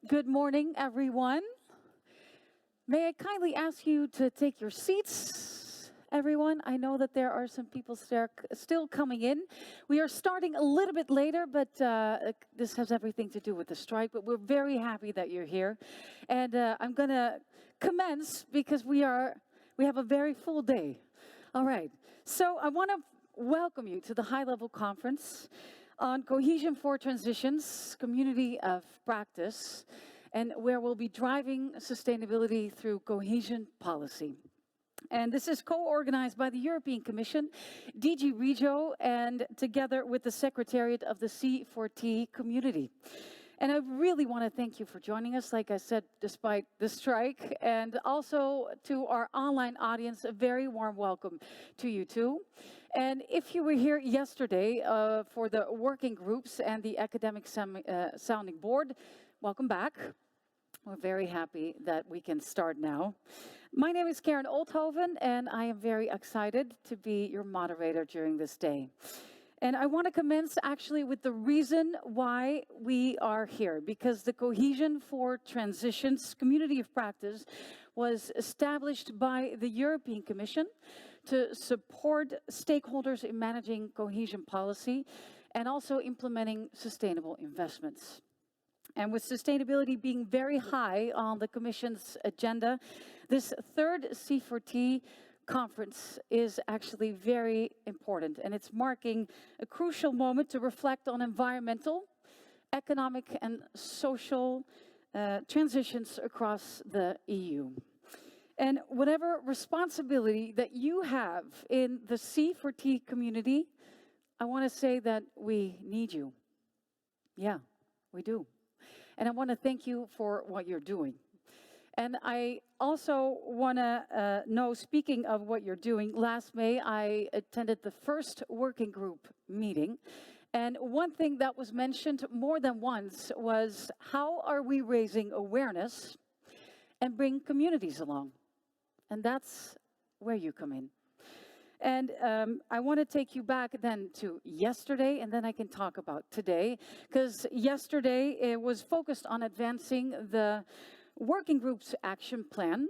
Good morning, everyone. May I kindly ask you to take your seats, everyone? I know that there are some people still coming in. We are starting a little bit later, but this has everything to do with the strike, but we're very happy that you're here. And I'm going to commence because we have a very full day. All right. So I want to welcome you to the high-level conference on Cohesion for Transitions, Community of Practice, and where we'll be driving sustainability through cohesion policy. And this is co-organized by the European Commission, DG REGIO, and together with the Secretariat of the C4T community. And I really want to thank you for joining us, like I said, despite the strike, and also to our online audience, a very warm welcome to you too. And if you were here yesterday for the working groups and the academic sounding board, welcome back. We're very happy that we can start now. My name is Karen Oldhoven, and I am very excited to be your moderator during this day. And I want to commence actually with the reason why we are here, because the Cohesion for Transitions Community of Practice was established by the European Commission to support stakeholders in managing cohesion policy and also implementing sustainable investments. And with sustainability being very high on the Commission's agenda, this third C4T Conference is actually very important, and it's marking a crucial moment to reflect on environmental, economic, and social transitions across the EU. And whatever responsibility that you have in the C4T community, I want to say that we need you. Yeah, we do. And I want to thank you for what you're doing. And I also want to know, speaking of what you're doing, last May I attended the first working group meeting. And one thing that was mentioned more than once was, how are we raising awareness and bring communities along? And that's where you come in. And I want to take you back then to yesterday, and then I can talk about today. Because yesterday it was focused on advancing the working group's action plan,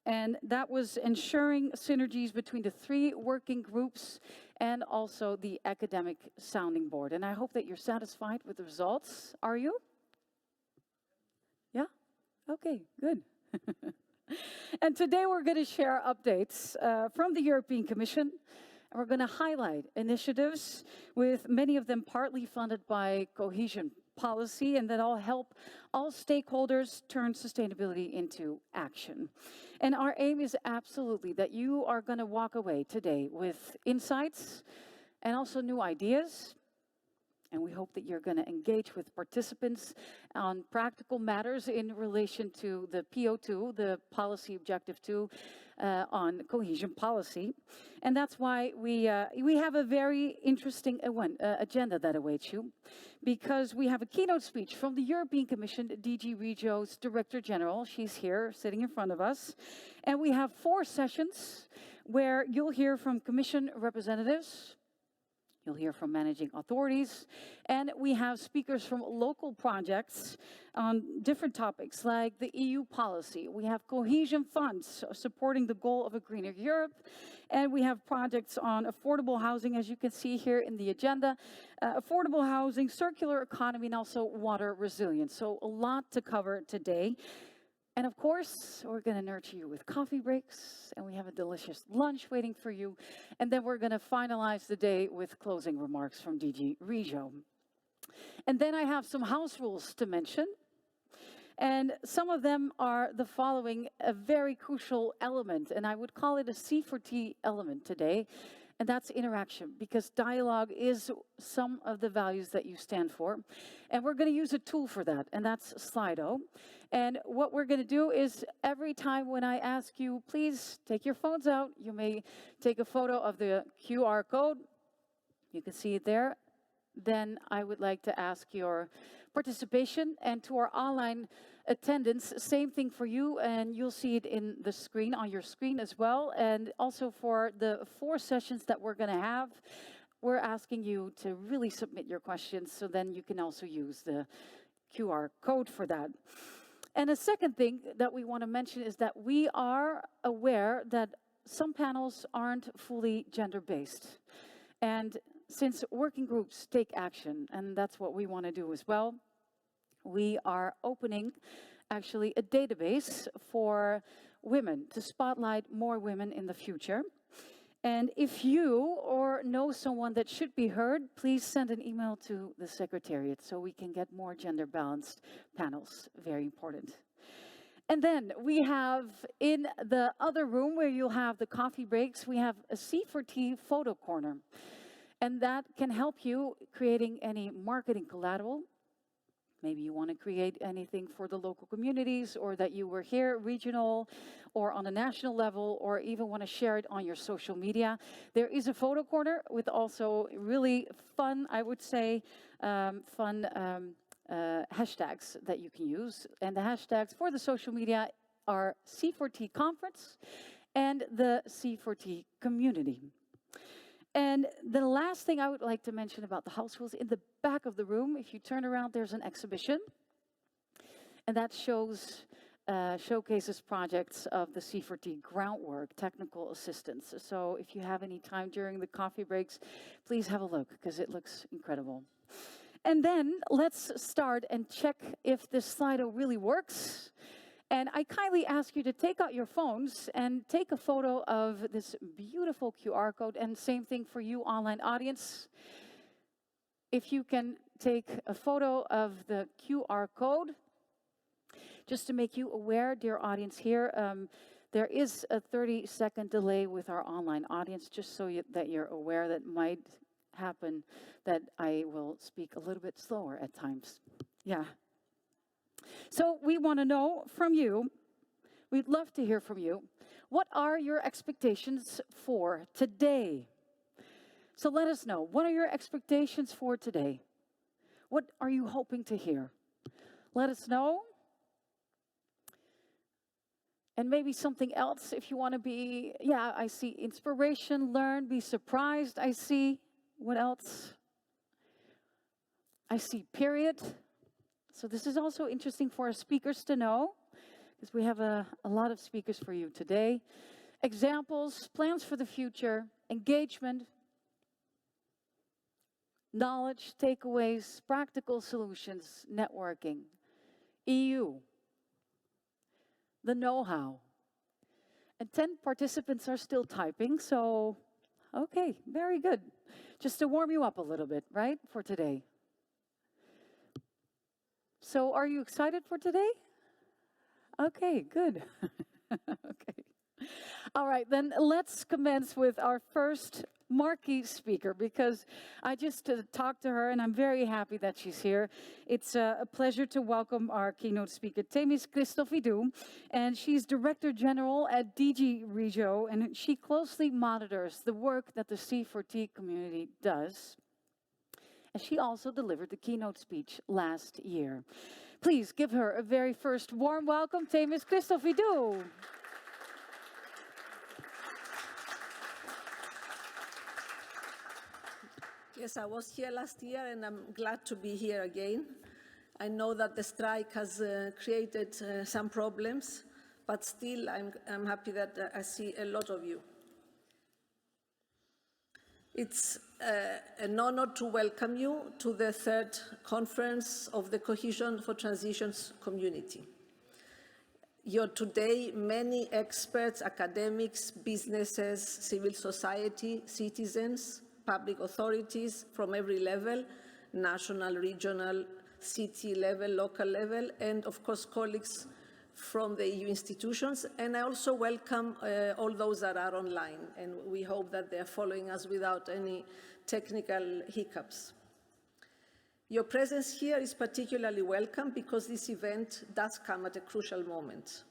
and that was ensuring synergies between the three working groups and also the academic sounding board. And I hope that you're satisfied with the results. Are you? Yeah? Okay, good. And today we're going to share updates from the European Commission. And we're going to highlight initiatives, with many of them partly funded by Cohesion Policy, and that all help all stakeholders turn sustainability into action. And our aim is absolutely that you are going to walk away today with insights and also new ideas. And we hope that you're going to engage with participants on practical matters in relation to the PO2, the Policy Objective 2, on cohesion policy. And that's why we have a very interesting agenda that awaits you, because we have a keynote speech from the European Commission, DG REGIO's Director General. She's here sitting in front of us. And we have 4 sessions where you'll hear from Commission representatives. You'll hear from managing authorities, and we have speakers from local projects on different topics like the EU policy. We have Cohesion funds supporting the goal of a greener Europe, and we have projects on affordable housing, as you can see here in the agenda, affordable housing, circular economy, and also water resilience. So a lot to cover today. And of course, we're going to nurture you with coffee breaks, and we have a delicious lunch waiting for you. And then we're going to finalize the day with closing remarks from DG REGIO. And then I have some house rules to mention. And some of them are the following: a very crucial element, and I would call it a C4T element today. And that's interaction, because dialogue is some of the values that you stand for. And we're going to use a tool for that, and that's Slido. And what we're going to do is, every time when I ask you, please take your phones out, you may take a photo of the QR code. You can see it there. Then I would like to ask your participation, and to our online attendance, same thing for you, and you'll see it in the screen, on your screen as well. And also for the 4 sessions that we're going to have, we're asking you to really submit your questions, so then you can also use the QR code for that. And a second thing that we want to mention is that we are aware that some panels aren't fully gender-based. And since working groups take action, and that's what we want to do as well, we are opening actually a database for women to spotlight more women in the future. And if you or know someone that should be heard, please send an email to the Secretariat so we can get more gender-balanced panels. Very important. And then we have in the other room where you'll have the coffee breaks, we have a C4T photo corner. And that can help you creating any marketing collateral. Maybe you want to create anything for the local communities, or that you were here, regional, or on a national level, or even want to share it on your social media. There is a photo corner with also really fun, I would say, hashtags that you can use. And the hashtags for the social media are C4T Conference and the C4T community. And the last thing I would like to mention about the house rules, in the back of the room, if you turn around, there's an exhibition. And that showcases projects of the C4T groundwork, technical assistance. So if you have any time during the coffee breaks, please have a look, because it looks incredible. And then let's start and check if this Slido really works. And I kindly ask you to take out your phones and take a photo of this beautiful QR code. And same thing for you, online audience. If you can take a photo of the QR code, just to make you aware, dear audience here, there is a 30-second delay with our online audience, just so that you're aware. That might happen that I will speak a little bit slower at times. Yeah. So we want to know from you, we'd love to hear from you, what are your expectations for today? So let us know, what are your expectations for today? What are you hoping to hear? Let us know. And maybe something else if you want to be, yeah, I see inspiration, learn, be surprised, I see. What else? I see period. So this is also interesting for our speakers to know, because we have a lot of speakers for you today. Examples, plans for the future, engagement, knowledge, takeaways, practical solutions, networking, EU, the know-how. And 10 participants are still typing, so okay, very good. Just to warm you up a little bit, right, for today. So are you excited for today? Okay, good. Okay. All right, then let's commence with our first marquee speaker, because I just talked to her and I'm very happy that she's here. It's a pleasure to welcome our keynote speaker, Themis Christophidou, and she's Director General at DG REGIO, and she closely monitors the work that the C4T community does. And she also delivered the keynote speech last year. Please give her a very first warm welcome, Themis Christophidou. Yes, I was here last year and I'm glad to be here again. I know that the strike has created some problems, but still I'm happy that I see a lot of you. It's an honor to welcome you to the third conference of the Cohesion for Transitions community. You're today many experts, academics, businesses, civil society, citizens, public authorities from every level, national, regional, city level, local level, and of course colleagues from the EU institutions. And I also welcome all those that are online, and we hope that they are following us without any technical hiccups. Your presence here is particularly welcome because this event does come at a crucial moment.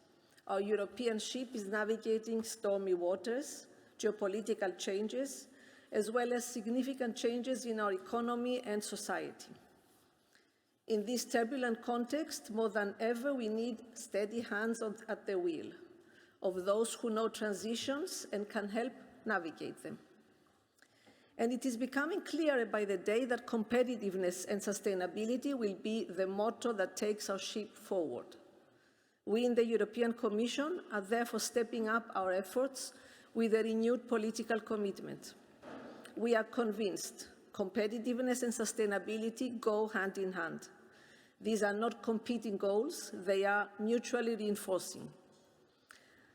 Our European ship is navigating stormy waters, geopolitical changes, as well as significant changes in our economy and society. In this turbulent context, more than ever, we need steady hands at the wheel of those who know transitions and can help navigate them. And it is becoming clearer by the day that competitiveness and sustainability will be the motto that takes our ship forward. We in the European Commission are therefore stepping up our efforts with a renewed political commitment. We are convinced competitiveness and sustainability go hand in hand. These are not competing goals, they are mutually reinforcing.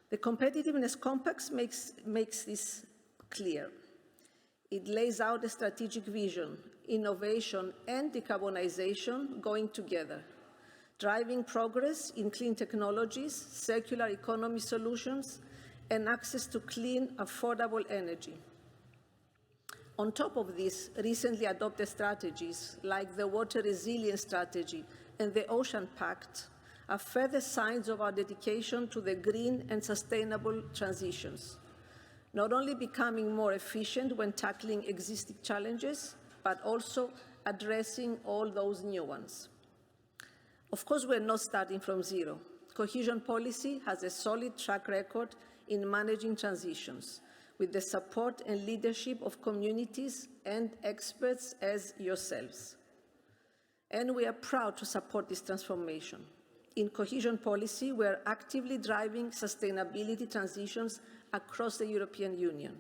The Competitiveness Compact makes this clear. It lays out a strategic vision, innovation and decarbonization going together, driving progress in clean technologies, circular economy solutions, and access to clean, affordable energy. On top of this, recently adopted strategies like the Water Resilience Strategy and the Ocean Pact are further signs of our dedication to the green and sustainable transitions, not only becoming more efficient when tackling existing challenges, but also addressing all those new ones. Of course, we're not starting from zero. Cohesion policy has a solid track record in managing transitions, with the support and leadership of communities and experts as yourselves. And we are proud to support this transformation. In cohesion policy, we are actively driving sustainability transitions across the European Union.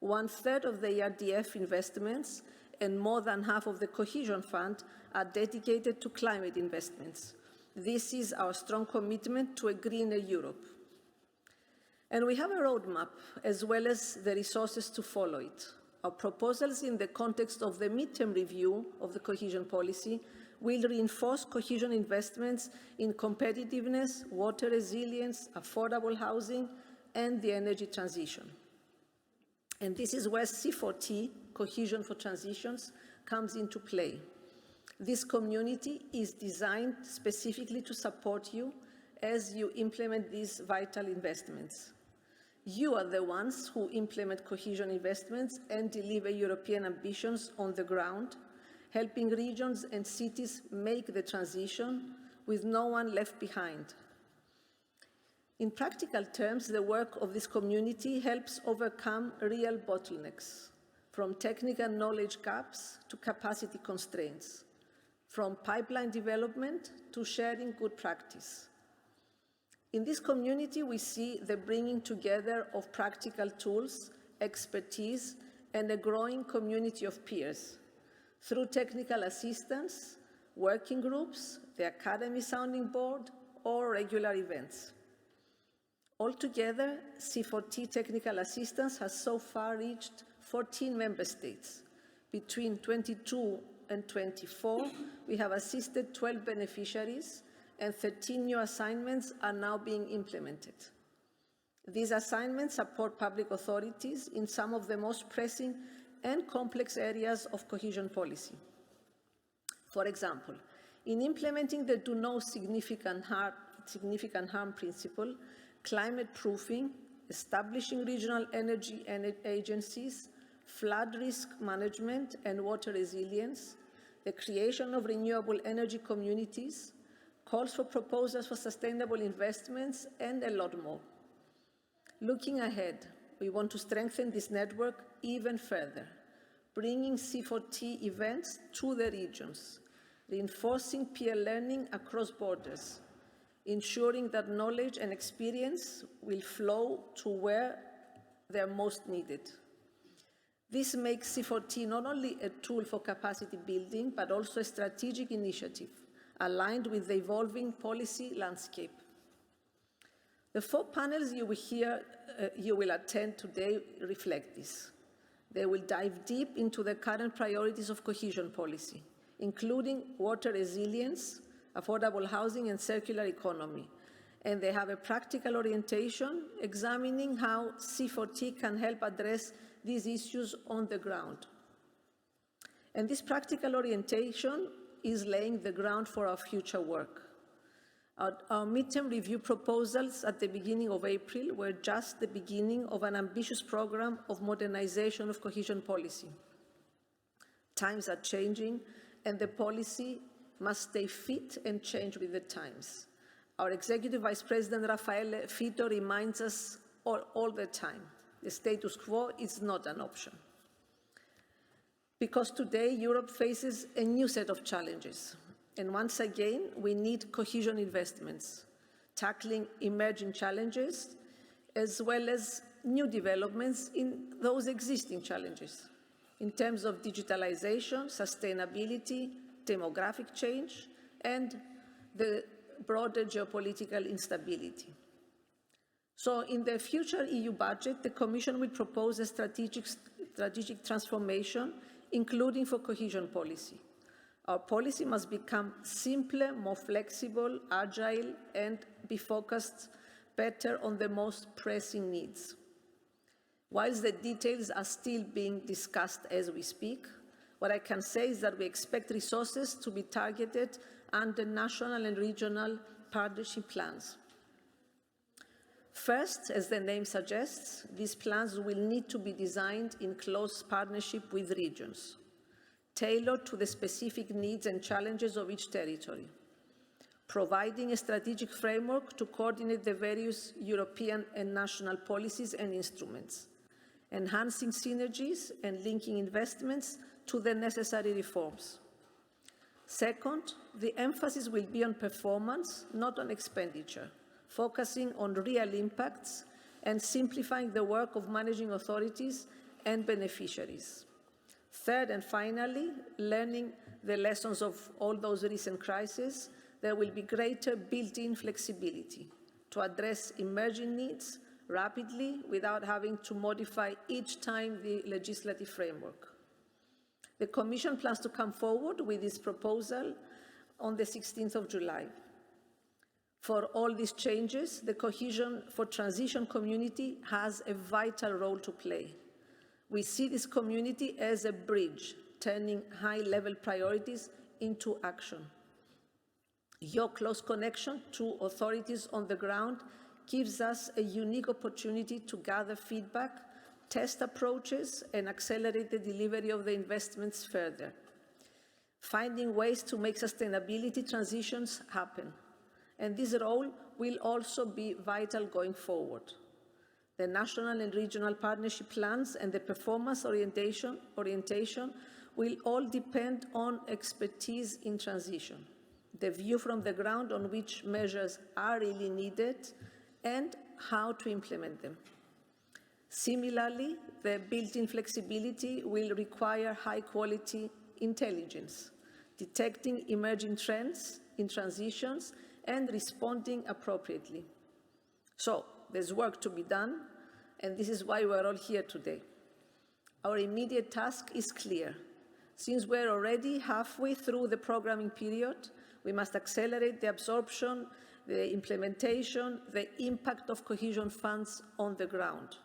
1/3 of the ERDF investments and more than half of the Cohesion Fund are dedicated to climate investments. This is our strong commitment to a greener Europe. And we have a roadmap as well as the resources to follow it. Our proposals in the context of the midterm review of the cohesion policy will reinforce cohesion investments in competitiveness, water resilience, affordable housing, and the energy transition. And this is where C4T, Cohesion for Transitions, comes into play. This community is designed specifically to support you as you implement these vital investments. You are the ones who implement cohesion investments and deliver European ambitions on the ground, helping regions and cities make the transition with no one left behind. In practical terms, the work of this community helps overcome real bottlenecks, from technical knowledge gaps to capacity constraints, from pipeline development to sharing good practice. In this community, we see the bringing together of practical tools, expertise, and a growing community of peers through technical assistance, working groups, the Academy Sounding Board, or regular events. Altogether, C4T technical assistance has so far reached 14 member states. Between 22 and 24, we have assisted 12 beneficiaries, and 13 new assignments are now being implemented. These assignments support public authorities in some of the most pressing and complex areas of cohesion policy. For example, in implementing the do no significant harm principle, climate proofing, establishing regional energy agencies, flood risk management and water resilience, the creation of renewable energy communities, calls for proposals for sustainable investments, and a lot more. Looking ahead, we want to strengthen this network even further, bringing C4T events to the regions, reinforcing peer learning across borders, ensuring that knowledge and experience will flow to where they are most needed. This makes C4T not only a tool for capacity building, but also a strategic initiative aligned with the evolving policy landscape. The 4 panels you will attend today reflect this. They will dive deep into the current priorities of cohesion policy, including water resilience, affordable housing, and circular economy. And they have a practical orientation examining how C4T can help address these issues on the ground. And this practical orientation is laying the ground for our future work. Our midterm review proposals at the beginning of April were just the beginning of an ambitious program of modernization of cohesion policy. Times are changing, and the policy must stay fit and change with the times. Our Executive Vice President, Raffaele Fitto, reminds us all the time, the status quo is not an option. Because today Europe faces a new set of challenges. And once again, we need cohesion investments, tackling emerging challenges, as well as new developments in those existing challenges, in terms of digitalization, sustainability, demographic change, and the broader geopolitical instability. So in the future EU budget, the Commission will propose a strategic transformation, including for cohesion policy. Our policy must become simpler, more flexible, agile, and be focused better on the most pressing needs. Whilst the details are still being discussed as we speak, what I can say is that we expect resources to be targeted under national and regional partnership plans. First, as the name suggests, these plans will need to be designed in close partnership with regions, tailored to the specific needs and challenges of each territory, providing a strategic framework to coordinate the various European and national policies and instruments, enhancing synergies and linking investments to the necessary reforms. Second, the emphasis will be on performance, not on expenditure, focusing on real impacts and simplifying the work of managing authorities and beneficiaries. Third and finally, learning the lessons of all those recent crises, there will be greater built-in flexibility to address emerging needs rapidly without having to modify each time the legislative framework. The Commission plans to come forward with its proposal on the 16th of July. For all these changes, the Cohesion for Transition community has a vital role to play. We see this community as a bridge, turning high-level priorities into action. Your close connection to authorities on the ground gives us a unique opportunity to gather feedback, test approaches, and accelerate the delivery of the investments further, finding ways to make sustainability transitions happen. And this role will also be vital going forward. The national and regional partnership plans and the performance orientation will all depend on expertise in transition, the view from the ground on which measures are really needed and how to implement them. Similarly, the built-in flexibility will require high-quality intelligence, detecting emerging trends in transitions and responding appropriately. So, there's work to be done, and this is why we're all here today. Our immediate task is clear. Since we're already halfway through the programming period, we must accelerate the absorption, the implementation, the impact of cohesion funds on the ground.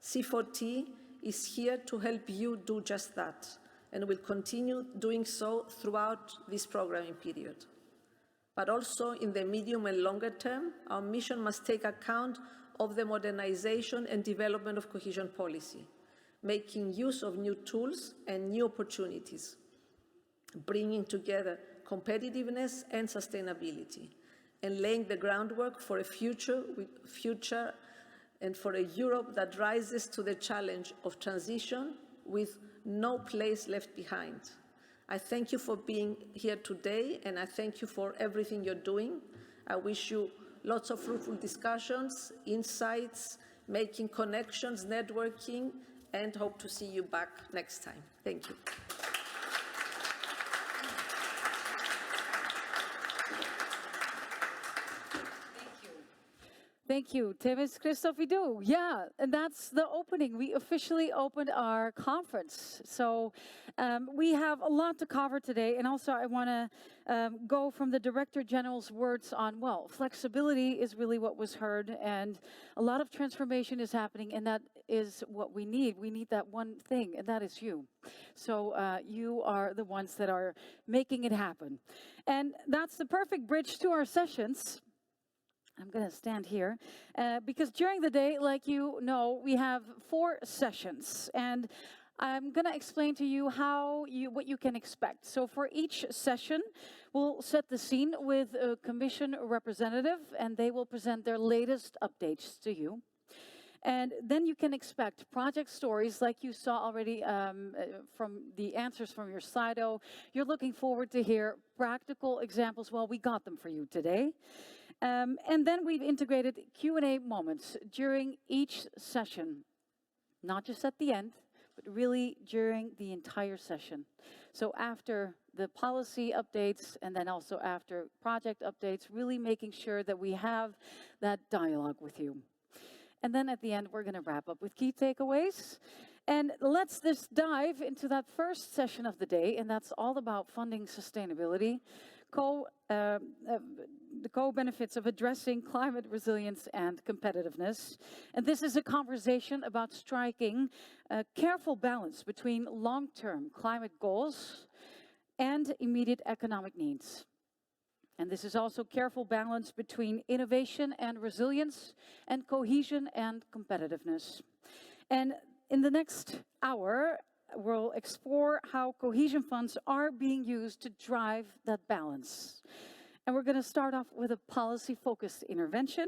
C4T is here to help you do just that, and will continue doing so throughout this programming period. But also in the medium and longer term, our mission must take account of the modernization and development of cohesion policy, making use of new tools and new opportunities, bringing together competitiveness and sustainability, and laying the groundwork for a future and for a Europe that rises to the challenge of transition with no place left behind. I thank you for being here today, and I thank you for everything you're doing. I wish you lots of fruitful discussions, insights, making connections, networking, and hope to see you back next time. Thank you. Thank you, Themis Christophidou. Yeah, and that's the opening. We officially opened our conference. So we have a lot to cover today. And also I want to go from the Director General's words on, well, flexibility is really what was heard. And a lot of transformation is happening. And that is what we need. We need that one thing, and that is you. So you are the ones that are making it happen. And that's the perfect bridge to our sessions. I'm going to stand here because during the day, like you know, we have 4 sessions, and I'm going to explain to you what you can expect. So for each session, we'll set the scene with a Commission representative, and they will present their latest updates to you. And then you can expect project stories like you saw already from the answers from your Slido. You're looking forward to hear practical examples. Well, we got them for you today. And then we've integrated Q&A moments during each session, not just at the end, but really during the entire session. So after the policy updates and then also after project updates, really making sure that we have that dialogue with you. And then at the end, we're going to wrap up with key takeaways. And let's just dive into that first session of the day, and that's all about funding sustainability, the co-benefits of addressing climate resilience and competitiveness. And this is a conversation about striking a careful balance between long-term climate goals and immediate economic needs. And this is also careful balance between innovation and resilience and cohesion and competitiveness. And in the next hour, we'll explore how cohesion funds are being used to drive that balance. And we're going to start off with a policy-focused intervention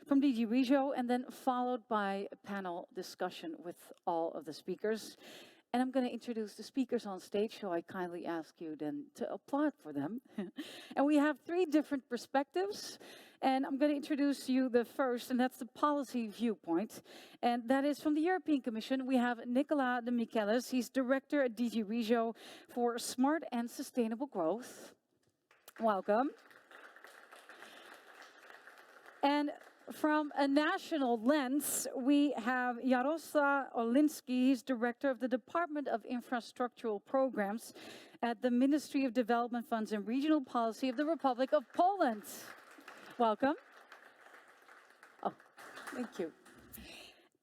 from DG REGIO and then followed by a panel discussion with all of the speakers. And I'm going to introduce the speakers on stage, so I kindly ask you then to applaud for them. And we have 3 different perspectives. And I'm going to introduce you the first, and that's the policy viewpoint. And that is from the European Commission. We have Nicola de Michelis. He's Director at DG REGIO for Smart and Sustainable Growth. Welcome. And from a national lens, we have Jarosław Orliński. He's Director of the Department of Infrastructural Programs at the Ministry of Development Funds and Regional Policy of the Republic of Poland. Welcome. Oh, thank you.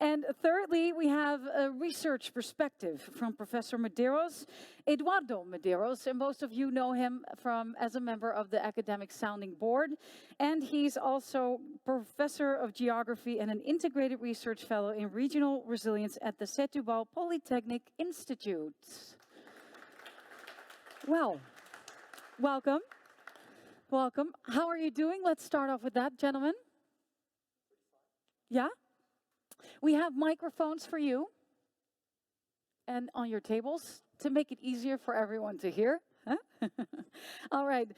And thirdly, we have a research perspective from Professor Medeiros, Eduards Medeiros, and most of you know him as a member of the Academic Sounding Board. And he's also Professor of Geography and an Integrated Research Fellow in Regional Resilience at the Setúbal Polytechnic Institute. Well, welcome. Welcome. How are you doing? Let's start off with that, gentlemen. Yeah? We have microphones for you and on your tables to make it easier for everyone to hear. Huh? All right.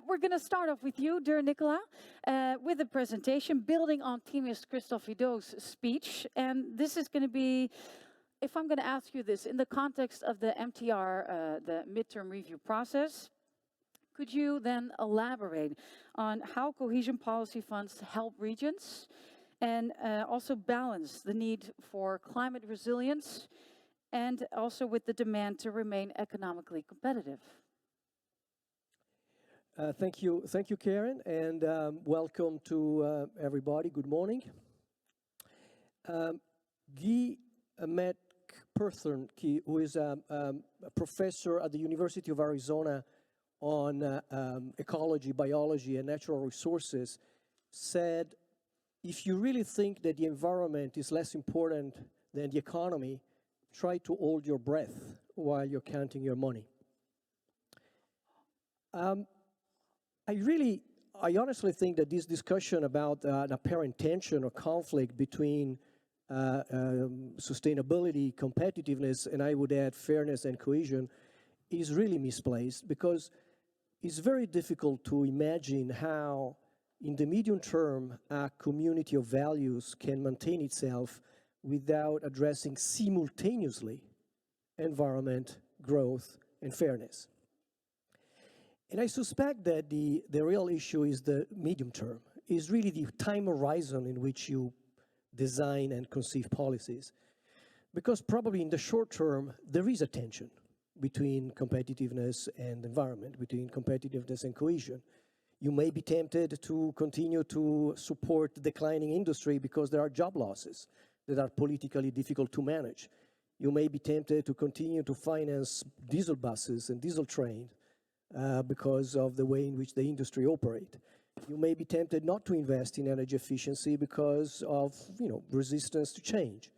We're going to start off with you, dear Nicola, with a presentation building on Themis Christophidou's speech. And this is going to be, if I'm going to ask you this, in the context of the MTR, the midterm review process, could you then elaborate on how cohesion policy funds help regions and also balance the need for climate resilience and also with the demand to remain economically competitive? Thank you, Karen, and welcome to everybody. Good morning. Guy McPherson, who is a professor at the University of Arizona on ecology, biology, and natural resources, said, if you really think that the environment is less important than the economy, try to hold your breath while you're counting your money. I honestly think that this discussion about an apparent tension or conflict between sustainability, competitiveness, and I would add fairness and cohesion, is really misplaced, because it's very difficult to imagine how, in the medium term, a community of values can maintain itself without addressing simultaneously environment, growth, and fairness. And I suspect that the real issue is the medium term, is really the time horizon in which you design and conceive policies. Because probably in the short term, there is a tension between competitiveness and environment, between competitiveness and cohesion. You may be tempted to continue to support the declining industry because there are job losses that are politically difficult to manage. You may be tempted to continue to finance diesel buses and diesel trains because of the way in which the industry operates. You may be tempted not to invest in energy efficiency because of, resistance to change.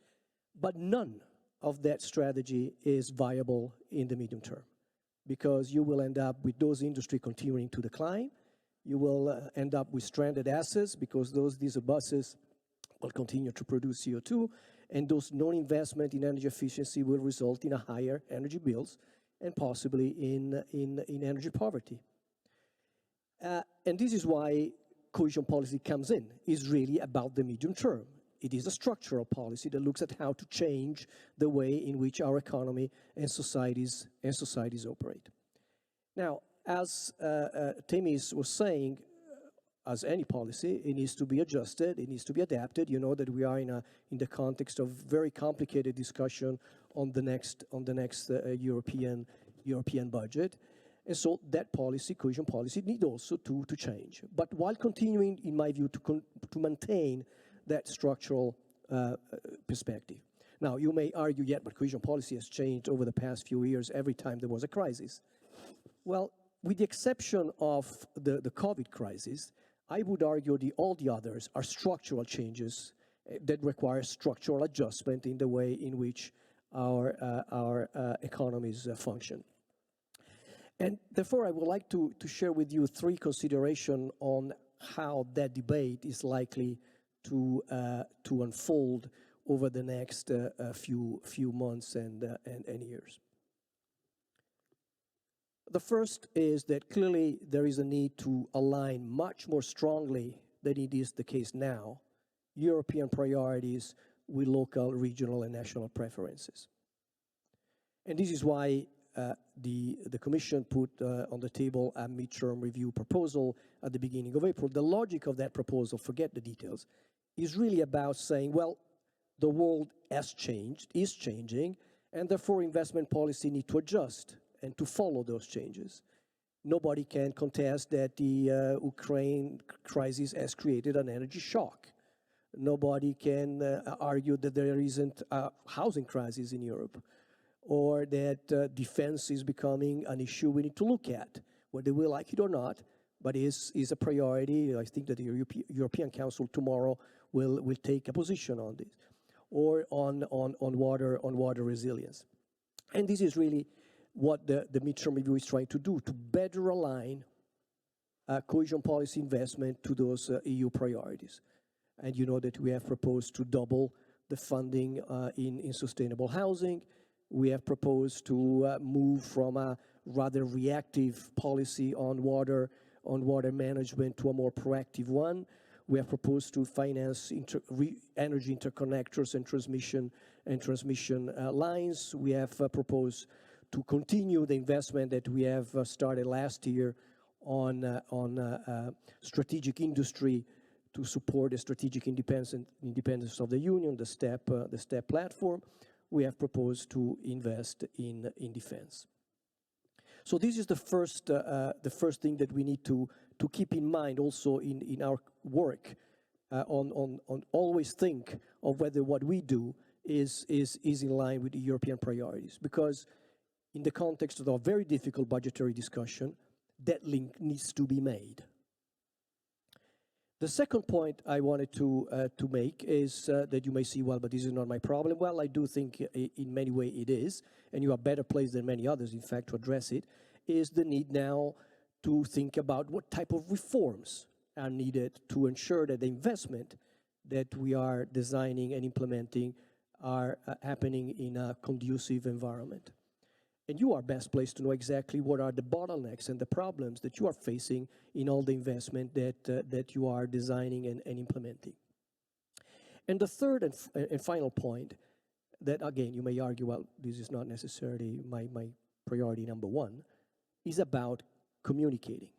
But none of that strategy is viable in the medium term, because you will end up with those industries continuing to decline. You will end up with stranded assets because those diesel buses will continue to produce CO2, and those non-investment in energy efficiency will result in a higher energy bills and possibly in energy poverty. And this is why cohesion policy comes in, is really about the medium term. It is a structural policy that looks at how to change the way in which our economy and societies operate. Now, as Themis was saying, as any policy, it needs to be adjusted, it needs to be adapted. You know that we are in the context of very complicated discussion on the next European budget. And so that policy, cohesion policy, need also to change. But while continuing, in my view, to maintain that structural perspective. Now, you may argue, yeah, but cohesion policy has changed over the past few years every time there was a crisis. Well, with the exception of the COVID crisis, I would argue all the others are structural changes that require structural adjustment in the way in which our economies function. And therefore, I would like to share with you 3 considerations on how that debate is likely to unfold over the next few months and years. The first is that clearly there is a need to align much more strongly than it is the case now, European priorities with local, regional, and national preferences. And this is why the Commission put on the table a midterm review proposal at the beginning of April. The logic of that proposal, forget the details, is really about saying, well, the world has changed, is changing, and therefore investment policy need to adjust and to follow those changes. Nobody can contest that the Ukraine crisis has created an energy shock. Nobody can argue that there isn't a housing crisis in Europe, or that defense is becoming an issue we need to look at, whether we like it or not, but is a priority. I think that the European Council tomorrow will take a position on this, or on water resilience. And this is really what the midterm review is trying to do, to better align cohesion policy investment to those EU priorities. And you know that we have proposed to double the funding in sustainable housing. We have proposed to move from a rather reactive policy on water management to a more proactive one. We have proposed to finance energy interconnectors and transmission lines. We have proposed to continue the investment that we have started last year on strategic industry to support the strategic independence of the Union, the STEP platform. We have proposed to invest in defense. So this is the first thing that we need to keep in mind also in our work, on always think of whether what we do is in line with the European priorities, because in the context of a very difficult budgetary discussion, that link needs to be made. The second point I wanted to make is that you may see, well, but this is not my problem. Well, I do think in many ways it is, and you are better placed than many others, in fact, to address it, is the need now to think about what type of reforms are needed to ensure that the investment that we are designing and implementing are happening in a conducive environment. And you are best placed to know exactly what are the bottlenecks and the problems that you are facing in all the investment that you are designing and implementing. And the third and final point that, again, you may argue, well, this is not necessarily my priority number one, is about communicating.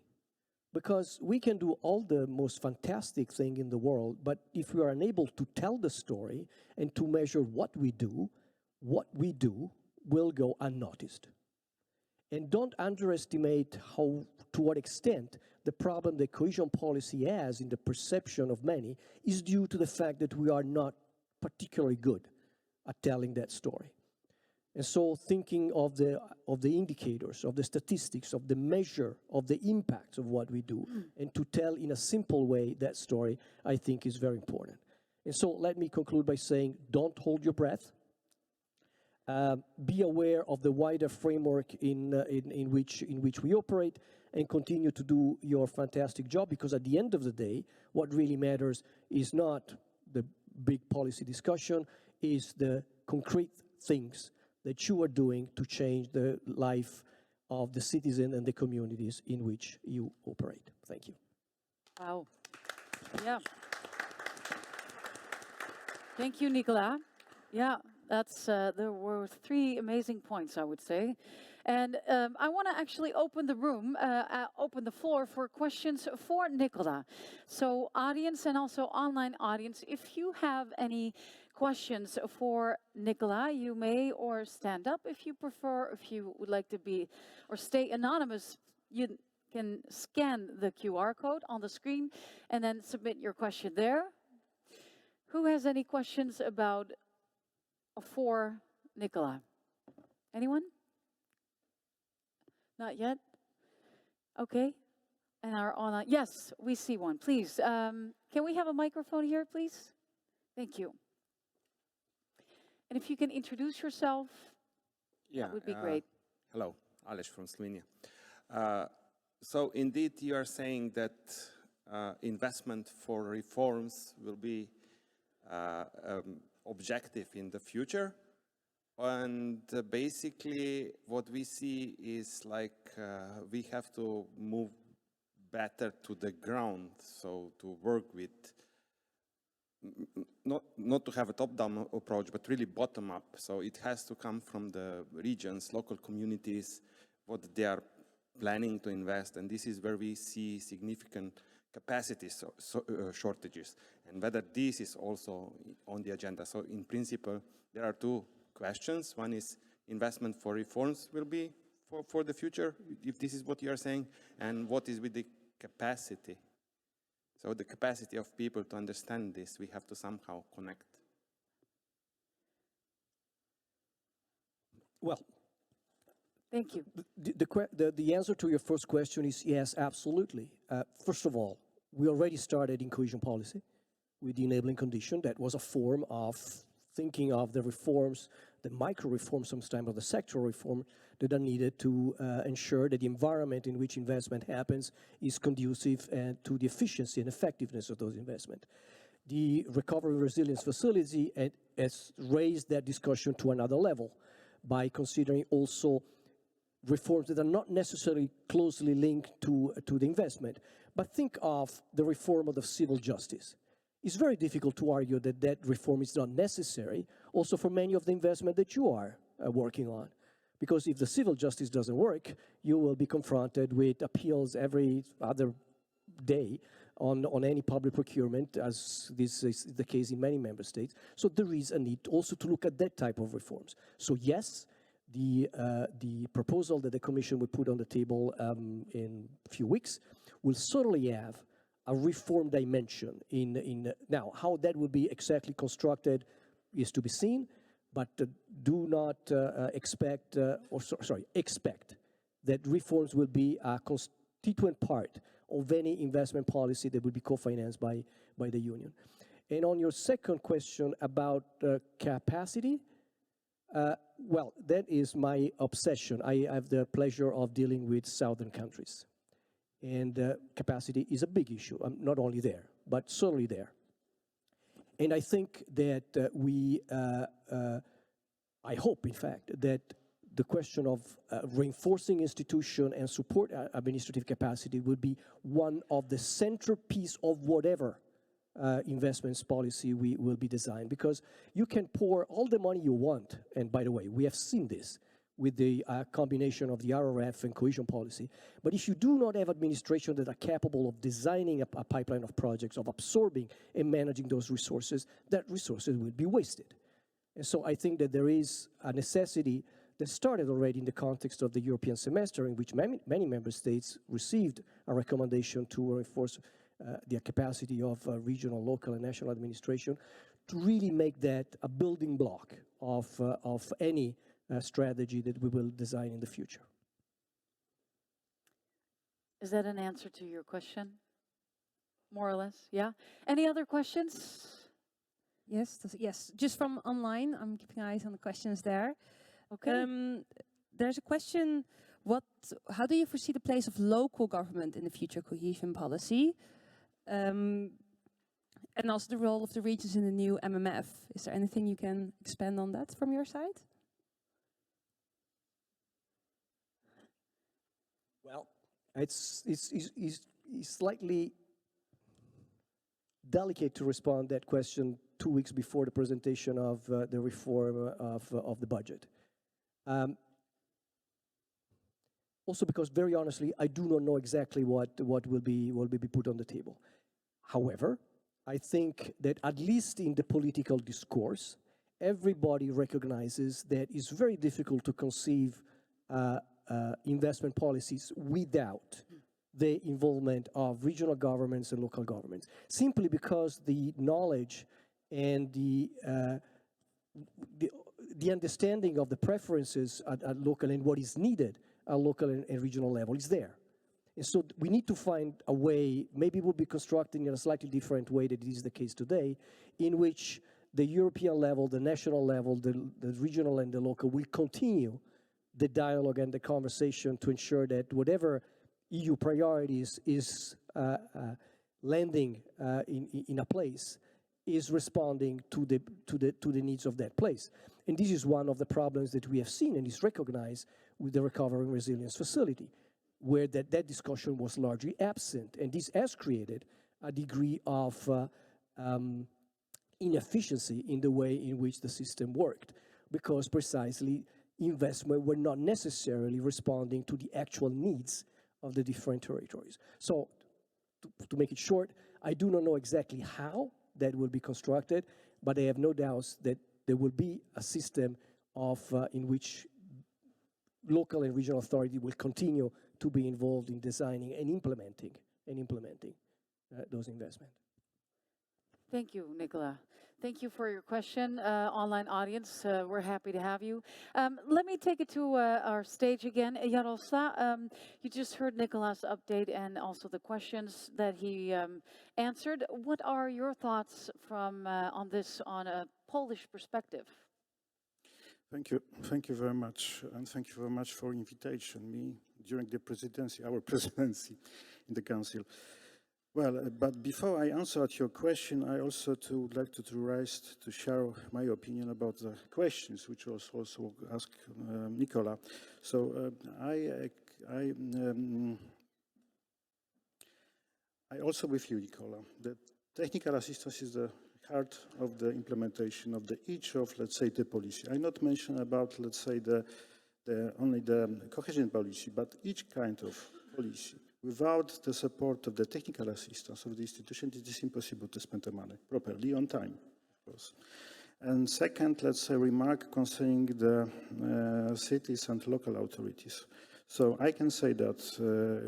Because we can do all the most fantastic thing in the world, but if we are unable to tell the story and to measure what we do will go unnoticed. And don't underestimate to what extent the problem that cohesion policy has in the perception of many is due to the fact that we are not particularly good at telling that story. And so thinking of the indicators, of the statistics, of the measure, of the impact of what we do, and to tell in a simple way that story, I think is very important. And so let me conclude by saying, don't hold your breath. Be aware of the wider framework in which we operate, and continue to do your fantastic job, because at the end of the day, what really matters is not the big policy discussion is the concrete things that you are doing to change the life of the citizen and the communities in which you operate. Thank you. Wow. Yeah. Thank you, Nicola. Yeah, that's there were 3 amazing points, I would say. And I want to actually open the room, open the floor for questions for Nicola. So audience and also online audience, if you have any questions for Nicola, you may or stand up if you prefer. If you would like to be or stay anonymous, you can scan the QR code on the screen and then submit your question there. Who has any questions about for Nicola? Anyone? Not yet? Okay. And our online, yes, we see one. Please, can we have a microphone here, please? Thank you. And if you can introduce yourself, that would be great. Hello, Aleš from Slovenia. So indeed, you are saying that investment for reforms will be objective in the future. And basically, what we see is like we have to move better to the ground, so to work with, not to have a top-down approach, but really bottom-up. So it has to come from the regions, local communities, what they are planning to invest, and this is where we see significant capacity shortages, and whether this is also on the agenda. So in principle, there are 2 questions. One is investment for reforms will be for the future, if this is what you are saying, and what is with the capacity? So the capacity of people to understand this, we have to somehow connect. Well, thank you. The answer to your first question is yes, absolutely. First of all, we already started in cohesion policy with the enabling condition. That was a form of thinking of the reforms, the micro reforms sometimes, or the sectoral reform that are needed to ensure that the environment in which investment happens is conducive to the efficiency and effectiveness of those investments. The Recovery and Resilience Facility has raised that discussion to another level by considering also reforms that are not necessarily closely linked to the investment. But think of the reform of the civil justice. It's very difficult to argue that that reform is not necessary, also for many of the investment that you are working on. Because if the civil justice doesn't work, you will be confronted with appeals every other day on any public procurement, as this is the case in many member states. So there is a need also to look at that type of reforms. So yes, the proposal that the Commission will put on the table in a few weeks will certainly have a reform dimension. Now, how that will be exactly constructed is to be seen, but do not expect that reforms will be a constituent part of any investment policy that will be co-financed by the Union. And on your second question about capacity, well, that is my obsession. I have the pleasure of dealing with southern countries. And capacity is a big issue, not only there, but certainly there. And I think that I hope, in fact, that the question of reinforcing institution and support administrative capacity will be one of the centerpiece of whatever investments policy we will be designed. Because you can pour all the money you want, and by the way, we have seen this with the combination of the RRF and cohesion policy. But if you do not have administration that are capable of designing a pipeline of projects, of absorbing and managing those resources, that resources will be wasted. And so I think that there is a necessity that started already in the context of the European semester, in which many member states received a recommendation to reinforce the capacity of regional, local, and national administration to really make that a building block of any strategy that we will design in the future. Is that an answer to your question? More or less, yeah? Any other questions? Yes, just from online. I'm keeping eyes on the questions there. Okay. There's a question, how do you foresee the place of local government in the future cohesion policy? And also the role of the regions in the new MMF. Is there anything you can expand on that from your side? Well, it's slightly delicate to respond that question 2 weeks before the presentation of the reform of the budget. Also because, very honestly, I do not know exactly what will be put on the table. However, I think that at least in the political discourse, everybody recognizes that it's very difficult to conceive investment policies without the involvement of regional governments and local governments, simply because the knowledge and the understanding of the preferences at local and what is needed at local and regional level is there. And so we need to find a way, maybe it will be constructed in a slightly different way than it is the case today, in which the European level, the national level, the regional and the local will continue the dialogue and the conversation to ensure that whatever EU priorities is landing in a place is responding to the needs of that place. And this is one of the problems that we have seen and is recognized with the Recovery and Resilience Facility, where that discussion was largely absent. And this has created a degree of inefficiency in the way in which the system worked, because precisely investment were not necessarily responding to the actual needs of the different territories. So to make it short, I do not know exactly how that will be constructed, but I have no doubts that there will be a system of in which local and regional authority will continue to be involved in designing and implementing those investments. Thank you, Nicola. Thank you for your question, online audience. We're happy to have you. Let me take it to our stage again. Jarosław, you just heard Nicola's update and also the questions that he answered. What are your thoughts from on this on a Polish perspective? Thank you very much, and thank you very much for invitation me during the presidency, our presidency in the council. Well, but before I answer your question, I also would like to share my opinion about the questions, which was also asked Nicola. So I also with you, Nicola. The technical assistance is the heart of the implementation of each of, let's say, the policy. I not mention about, let's say, only the cohesion policy, but each kind of policy. Without the support of the technical assistance of the institution, it is impossible to spend the money properly on time, of course. And second, let's say, remark concerning the cities and local authorities. So I can say that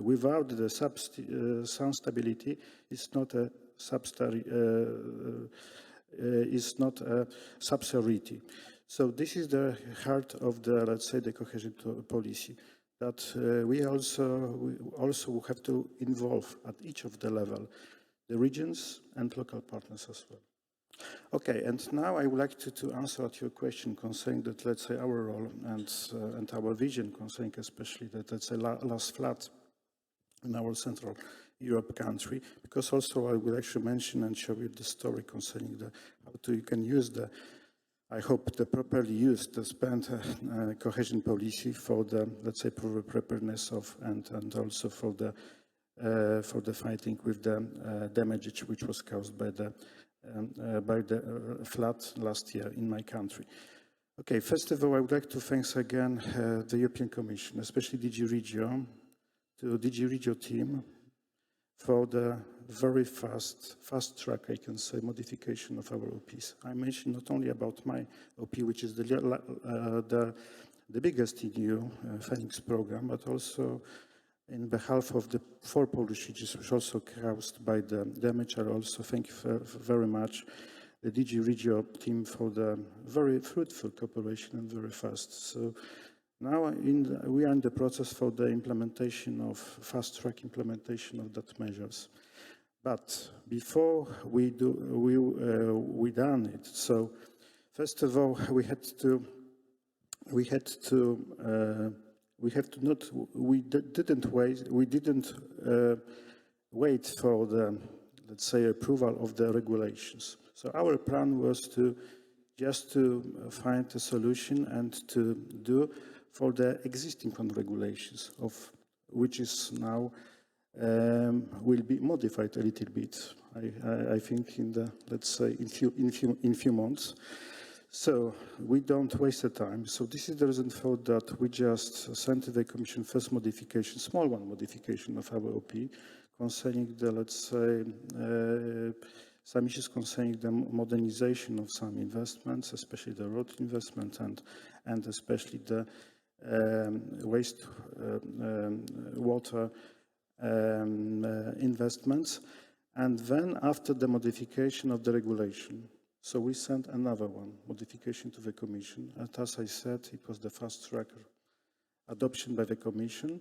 without the sound stability, it's not a subsidiarity. So this is the heart of the, let's say, the cohesion policy. That we also have to involve at each of the level, the regions and local partners as well. Okay, and now I would like to answer your question concerning that, let's say, our role and our vision concerning especially that, let's say, last flood in our Central Europe country, because also I will actually mention and show you the story concerning how you can use I hope the properly used to spend cohesion policy for the, let's say, preparedness of and also for the fighting with the damage which was caused by the flood last year in my country. Okay, first of all, I would like to thank again the European Commission, especially DG REGIO, to DG REGIO team for the very fast track, I can say, modification of our OPs. I mentioned not only about my OP, which is the biggest EU Phoenix program, but also in behalf of the 4 Polish regions, which also caused by the damage. I also thank you very much the DG REGIO team for the very fruitful cooperation and very fast. So now we are in the process for the implementation of fast-track implementation of that measures. But before we done it, so first of all we didn't wait for the let's say, approval of the regulations. So our plan was to just to find a solution and to do for the existing fund regulations, of which is now will be modified a little bit. I think in the, let's say, in few months. So we don't waste the time. So this is the reason for that we just sent to the Commission first modification, small one modification of our OP concerning the, let's say, some issues concerning the modernization of some investments, especially the road investment and especially the waste water investments. And then after the modification of the regulation, so we sent another one, modification to the Commission. And as I said, it was the fast track adoption by the Commission.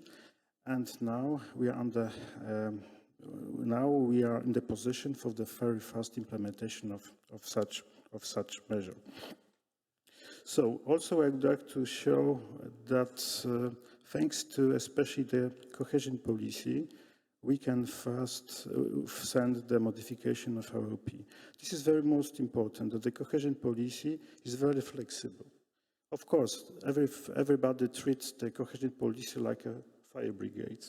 And now we are in the position for the very fast implementation of such measure. So also I would like to show that thanks to especially the cohesion policy, we can fast send the modification of our OP. This is very most important, that the cohesion policy is very flexible. Of course, everybody treats the cohesion policy like a fire brigade.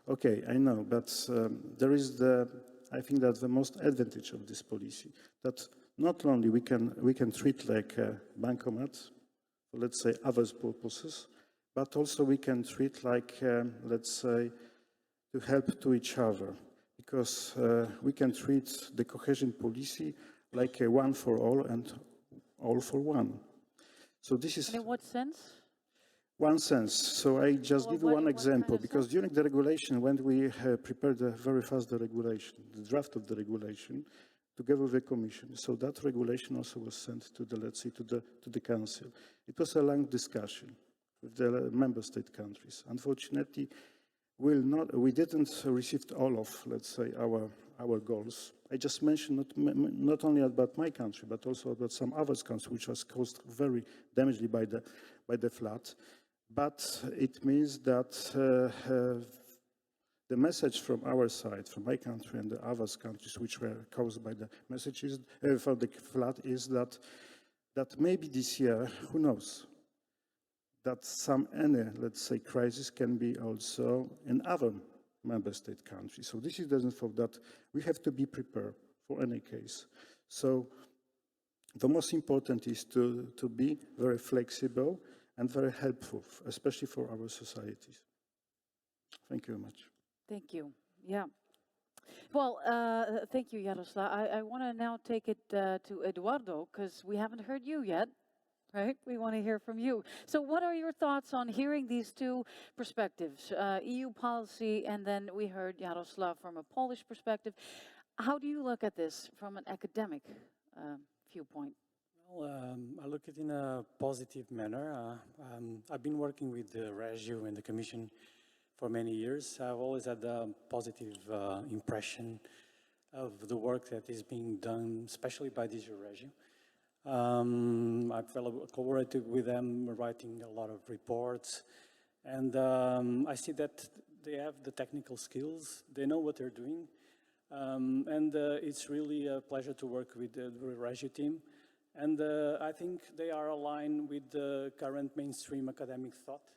Okay, I know, but there is I think that the most advantage of this policy, that not only we can treat like a bancomat, let's say other purposes, but also we can treat like, let's say, to help to each other, because we can treat the cohesion policy like a one for all and all for one. So this is... And in what sense? One sense. So I just give you one example, because during the regulation, when we prepared very fast the regulation, the draft of the regulation, together with the Commission, so that regulation also was sent to the, let's say, to the Council. It was a long discussion with the member state countries. Unfortunately, we didn't receive all of, let's say, our goals. I just mentioned not only about my country, but also about some other countries, which was caused very damaged by the flood. But it means that the message from our side, from my country and the other countries which were caused by the messages for the flood, is that maybe this year, who knows, that any, let's say, crisis can be also in other member state countries. So this is the reason for that we have to be prepared for any case. So the most important is to be very flexible and very helpful, especially for our societies. Thank you very much. Thank you. Yeah. Well, thank you, Jarosław. I want to now take it to Eduardo, because we haven't heard you yet. Right? We want to hear from you. So what are your thoughts on hearing these two perspectives, EU policy, and then we heard Jarosław from a Polish perspective. How do you look at this from an academic viewpoint? Well, I look at it in a positive manner. I've been working with the REGIO and the Commission for many years. I've always had a positive impression of the work that is being done, especially by DG REGIO. I've collaborated with them, writing a lot of reports, and I see that they have the technical skills, they know what they're doing, and it's really a pleasure to work with the REGIO team. And I think they are aligned with the current mainstream academic thought,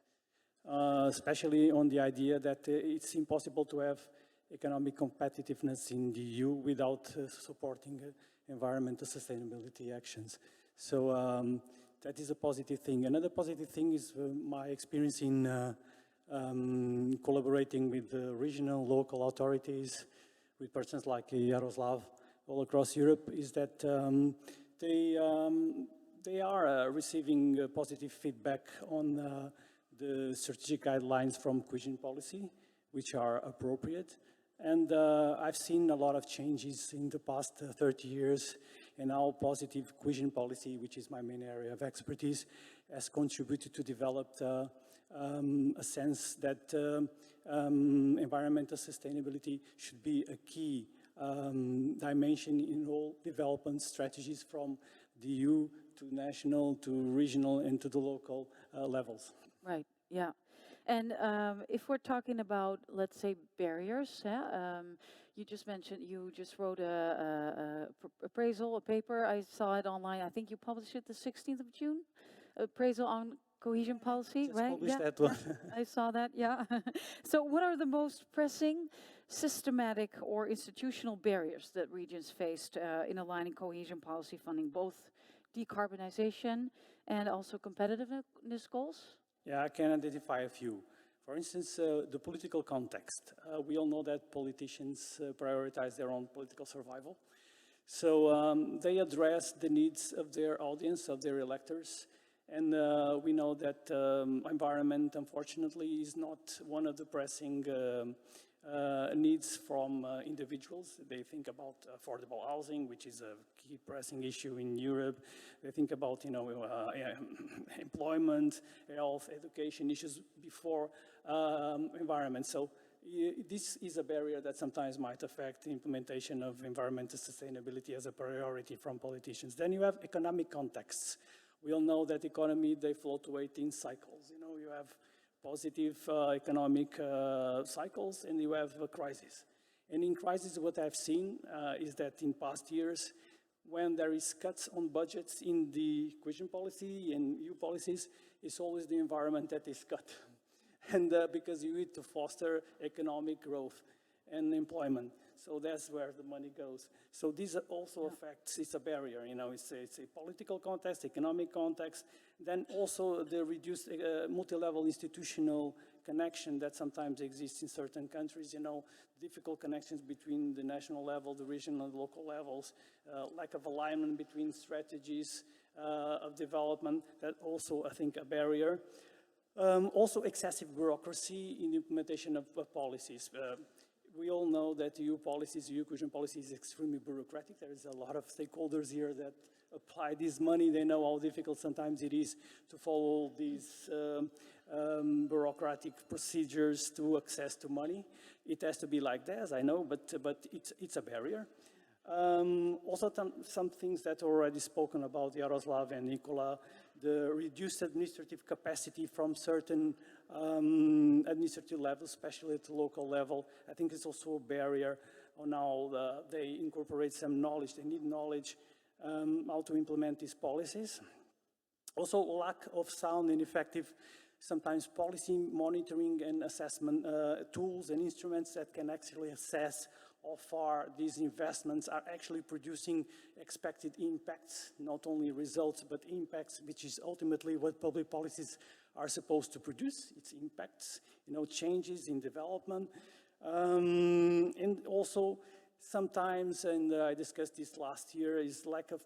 especially on the idea that it's impossible to have economic competitiveness in the EU without supporting environmental sustainability actions. So that is a positive thing. Another positive thing is my experience in collaborating with the regional, local authorities, with persons like Jarosław all across Europe, is that they are receiving positive feedback on the strategic guidelines from Cohesion Policy, which are appropriate. And I've seen a lot of changes in the past 30 years, and how positive Cohesion Policy, which is my main area of expertise, has contributed to develop a sense that environmental sustainability should be a key dimension in all development strategies, from the EU to national, to regional, and to the local levels. Right, yeah. And if we're talking about, let's say, barriers, you just mentioned you just wrote a appraisal, a paper. I saw it online. I think you published it the 16th of June. Appraisal on cohesion policy, Just right? published that one. I saw that. Yeah. So, what are the most pressing, systematic, or institutional barriers that regions faced in aligning cohesion policy funding, both decarbonization and also competitiveness goals? Yeah, I can identify a few. For instance, the political context. We all know that politicians prioritize their own political survival. So they address the needs of their audience, of their electors. And we know that environment, unfortunately, is not one of the pressing needs from individuals. They think about affordable housing, which is a key pressing issue in Europe. They think about, employment, health, education issues before environment. So this is a barrier that sometimes might affect the implementation of environmental sustainability as a priority from politicians. Then you have economic contexts. We all know that economy, they fluctuate in cycles. You have positive economic cycles and you have a crisis. And in crisis, what I've seen is that in past years, when there is cuts on budgets in the cohesion policy and EU policies, it's always the environment that is cut. And because you need to foster economic growth and employment. So that's where the money goes. So this also affects, it's a barrier, it's a political context, economic context, then also the reduced multi-level institutional connection that sometimes exists in certain countries, difficult connections between the national level, the regional and local levels, lack of alignment between strategies of development, that also, I think, a barrier. Also excessive bureaucracy in the implementation of policies. We all know that EU policies, EU cohesion policy is extremely bureaucratic. There is a lot of stakeholders here that apply this money. They know how difficult sometimes it is to follow these bureaucratic procedures to access to money. It has to be like that, I know, but it's a barrier. Also, some things that are already spoken about, Jarosław and Nicola, the reduced administrative capacity from certain administrative levels, especially at the local level. I think it's also a barrier on how they incorporate some knowledge. They need knowledge how to implement these policies. Also, lack of sound and effective, sometimes policy monitoring and assessment tools and instruments that can actually assess how far these investments are actually producing expected impacts, not only results, but impacts, which is ultimately what public policies are supposed to produce. It's impacts, changes in development. And also sometimes, and I discussed this last year, is lack of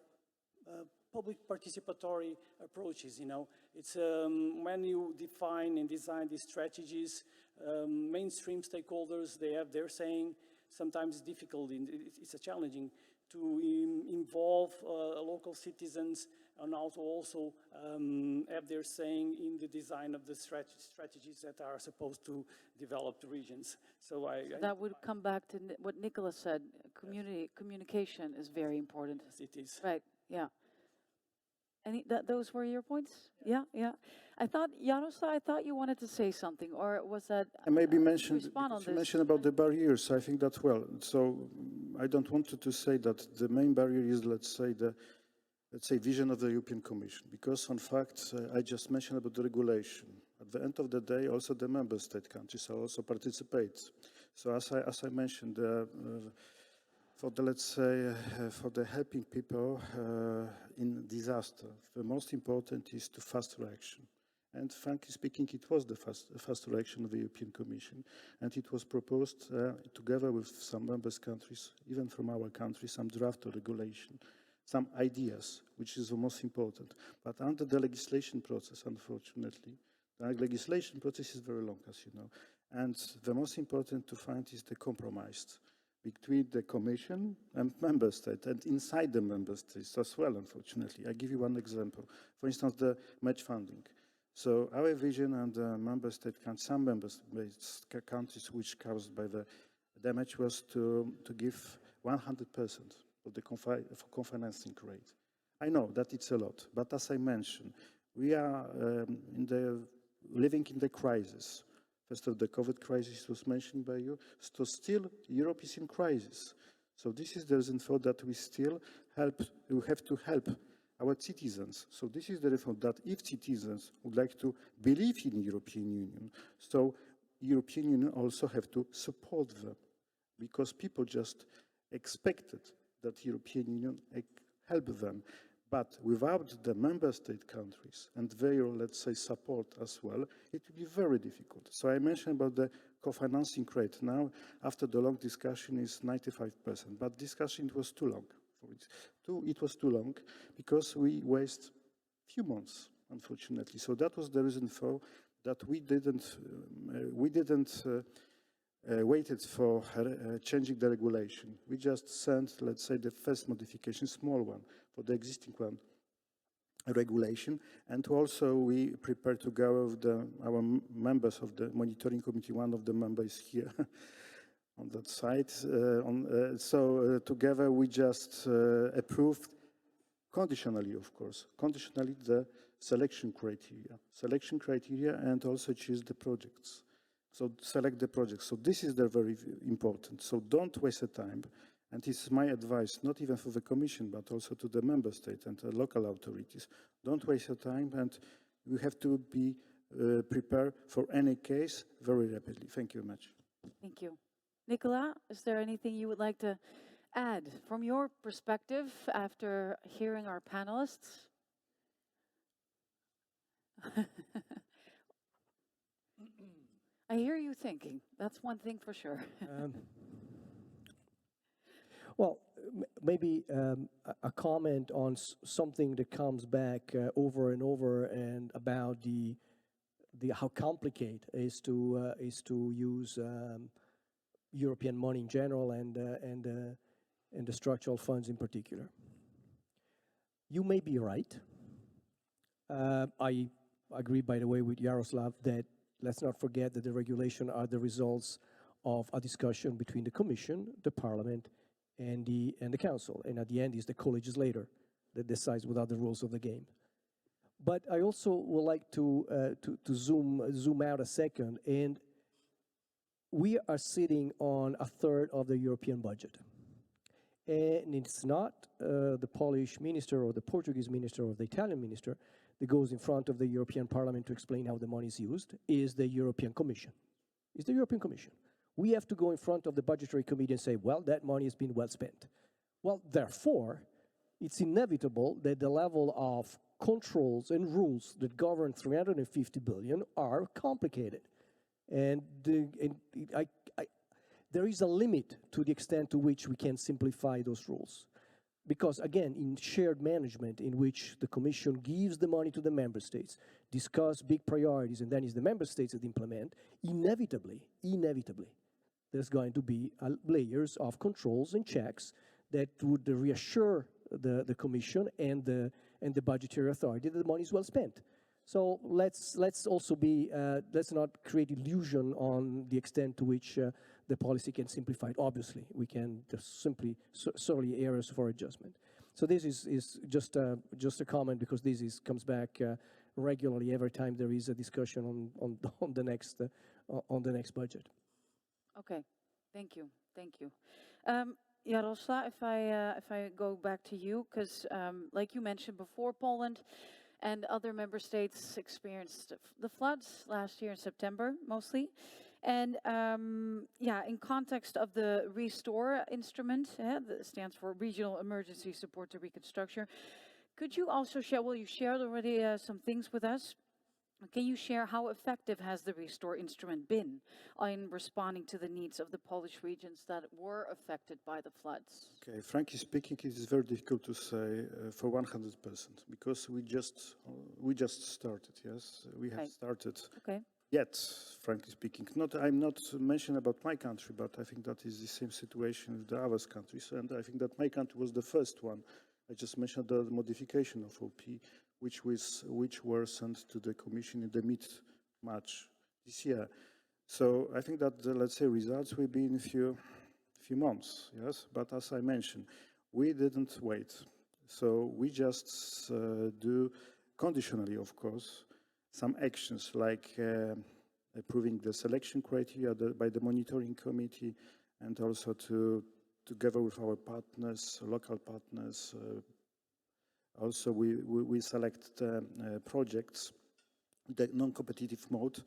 public participatory approaches, It's when you define and design these strategies, mainstream stakeholders, they have their saying. Sometimes it's difficult, it's challenging to involve local citizens and also have their saying in the design of the strategies that are supposed to develop the regions. So that would come back to what Nicola said. Communication is very important. Yes, it is. Right, yeah. Those were your points? Yeah. I thought, Jarosław, I thought you wanted to say something, or was that... I maybe mentioned, you mentioned about the barriers, I think that well. So I don't want to say that the main barrier is, let's say vision of the European Commission, because in fact, I just mentioned about the regulation. At the end of the day, also the member state countries also participate. So as I mentioned, for the helping people in disaster, the most important is to faster action. And frankly speaking, it was the faster action of the European Commission. And it was proposed together with some member countries, even from our country, some draft of regulation, some ideas, which is the most important. But under the legislation process, unfortunately, the legislation process is very long, as you know. And the most important to find is the compromise between the Commission and member states, and inside the member states as well, unfortunately. I give you one example. For instance, the match funding. So our vision and member state, some member states, countries which caused by the damage was to give 100% of the co-financing rate. I know that it's a lot, but as I mentioned, we are living in the crisis. First of the COVID crisis was mentioned by you. So still, Europe is in crisis. So this is the reason for that we still we have to help our citizens. So this is the reason that if citizens would like to believe in European Union, so European Union also have to support them, because people just expected that European Union help them. But without the member state countries and their, let's say, support as well, it will be very difficult. So I mentioned about the co-financing rate. Now, after the long discussion, is 95%. But discussion, it was too long. It was too long because we waste few months, unfortunately. So that was the reason for that we didn't waited for changing the regulation. We just sent, let's say, the first modification, small one, for the existing one regulation. And also we prepared to go with our members of the monitoring committee. One of the members here on that side. So together we just approved, conditionally, of course, conditionally the selection criteria, and also choose the projects. So select the projects. So this is very important. So don't waste the time. And it's my advice, not even for the Commission, but also to the member state and the local authorities. Don't waste your time, and you have to be prepared for any case very rapidly. Thank you very much. Thank you. Nicola, is there anything you would like to add from your perspective after hearing our panelists? I hear you thinking. That's one thing for sure. Well, maybe a comment on something that comes back over and over, and about the how complicated it is to use European money in general and the structural funds in particular. You may be right. I agree, by the way, with Jarosław that let's not forget that the regulation are the results of a discussion between the Commission, the Parliament, and the Council. And at the end is the co-legislator that decides without the rules of the game. But I also would like to zoom out a second, and we are sitting on a third of the European budget. And it's not the Polish minister or the Portuguese minister or the Italian minister that goes in front of the European Parliament to explain how the money is used. Is the European Commission. It's the European Commission. We have to go in front of the budgetary committee and say, well, that money has been well spent. Well, therefore, it's inevitable that the level of controls and rules that govern 350 billion are complicated. And there is a limit to the extent to which we can simplify those rules. Because again, in shared management, in which the Commission gives the money to the member states, discuss big priorities, and then it's the member states that implement, inevitably, there's going to be layers of controls and checks that would reassure the Commission and the budgetary authority that the money is well spent. So let's also be, let's not create illusion on the extent to which the policy can simplify it. Obviously, we can just simply solely areas for adjustment. So this is just a comment, because this comes back regularly every time there is a discussion on the next budget. Okay, thank you. Jarosław, if I go back to you, because like you mentioned before, Poland and other member states experienced the floods last year in September, mostly. And in context of the RESTORE instrument, that stands for Regional Emergency Support to Reconstruction, could you also share, well, you shared already some things with us. Can you share how effective has the RESTORE instrument been in responding to the needs of the Polish regions that were affected by the floods? Okay, frankly speaking, it is very difficult to say for 100%, because we just started. Yes, we have started. Okay. Yet, frankly speaking, I'm not mentioning about my country, but I think that is the same situation with the other countries, and I think that my country was the first one. I just mentioned the modification of OP, which were sent to the Commission in the mid-March this year. So I think that let's say results will be in a few months. Yes, but as I mentioned, we didn't wait. So we just do conditionally, of course, some actions like approving the selection criteria by the monitoring committee, and also together with our partners, local partners, also we select projects, the non-competitive mode.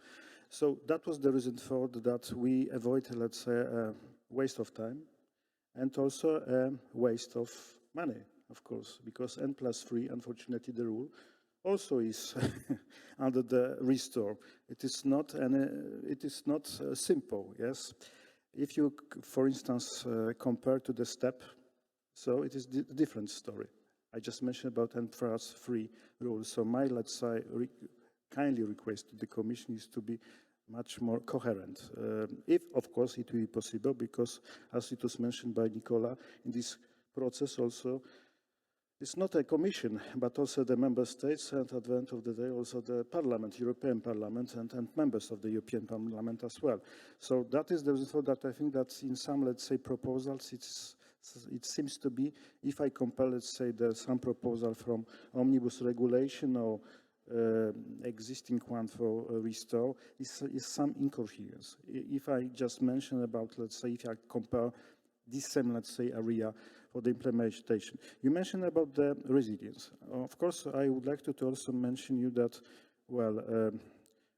So that was the reason for that we avoid, let's say, a waste of time and also a waste of money, of course, because N+3, unfortunately, the rule also is under the restore. It is not simple, yes. If you, for instance, compare to the step, so it is a different story. I just mentioned about N+3 rule. So my, let's say, kindly request to the Commission is to be much more coherent. If, of course, it will be possible, because as it was mentioned by Nicola, in this process also, it's not a Commission, but also the Member States, and at the end of the day, also the Parliament, European Parliament, and members of the European Parliament as well. So that is the reason for that I think that in some, let's say, proposals, it seems to be, if I compare, let's say, some proposal from omnibus regulation or existing one for restore, is some incoherence. If I just mention about, let's say, if I compare this same, let's say, area for the implementation. You mentioned about the resilience. Of course, I would like to also mention you that, well,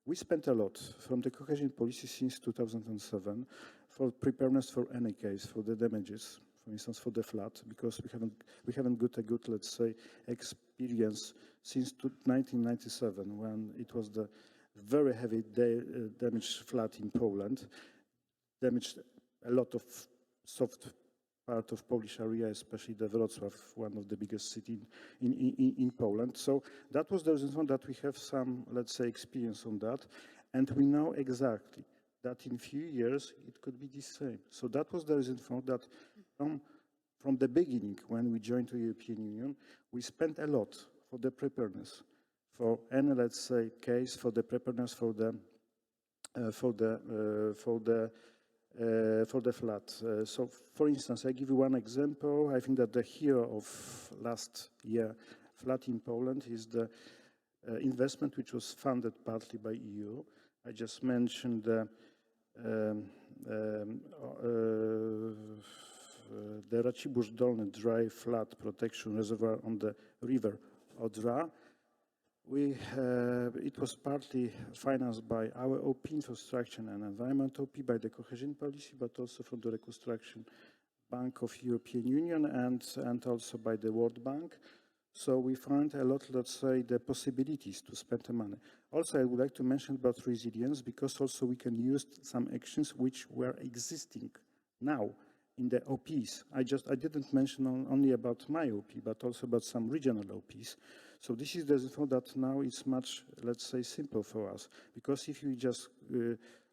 we spent a lot from the cohesion policy since 2007 for preparedness for any case, for the damages, for instance, for the flood, because we haven't got a good, let's say, experience since 1997, when it was the very heavy damage flood in Poland, damaged a lot of soft part of Polish area, especially the Wrocław, one of the biggest cities in Poland. So that was the reason that we have some, let's say, experience on that, and we know exactly that in few years it could be the same. So that was the reason for that. From the beginning, when we joined the European Union, we spent a lot for the preparedness, for any, let's say, case, for the preparedness for the flood. So, for instance, I give you one example. I think that the hero of last year flood in Poland is the investment which was funded partly by EU. I just mentioned the Racibórz Dolny dry flood protection reservoir on the river Odra. It was partly financed by our OP, Infrastructure and Environment OP, by the Cohesion Policy, but also from the Reconstruction Bank of European Union and also by the World Bank. So we find a lot, let's say, the possibilities to spend the money. Also, I would like to mention about resilience, because also we can use some actions which were existing now in the OPs. I didn't mention only about my OP, but also about some regional OPs. So this is the reason that now it's much, let's say, simple for us, because if you just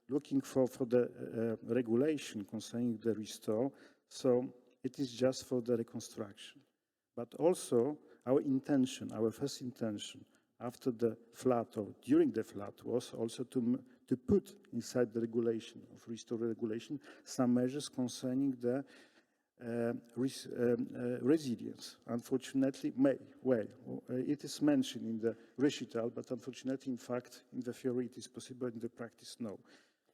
looking for the regulation concerning the restore, so it is just for the reconstruction. But also our intention, our first intention after the flood or during the flood was also to put inside the regulation of restore regulation some measures concerning the resilience. Unfortunately, it is mentioned in the recital, but unfortunately, in fact, in the theory it is possible, in the practice, no.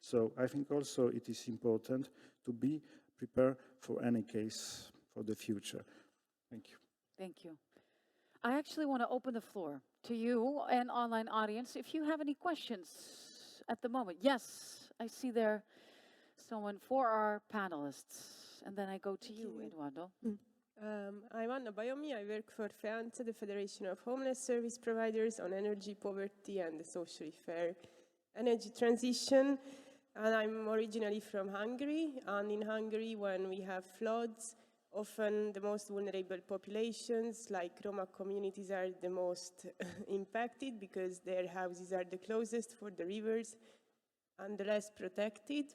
So I think also it is important to be prepared for any case for the future. Thank you. Thank you. I actually want to open the floor to you and online audience. If you have any questions at the moment. Yes, I see there someone for our panelists. And then I go to you, Eduardo. I'm Anna Bayomi. I work for FEANTE, the Federation of Homeless Service Providers, on energy poverty and the socially fair energy transition. And I'm originally from Hungary. And in Hungary, when we have floods, often the most vulnerable populations, like Roma communities, are the most impacted because their houses are the closest for the rivers and the less protected.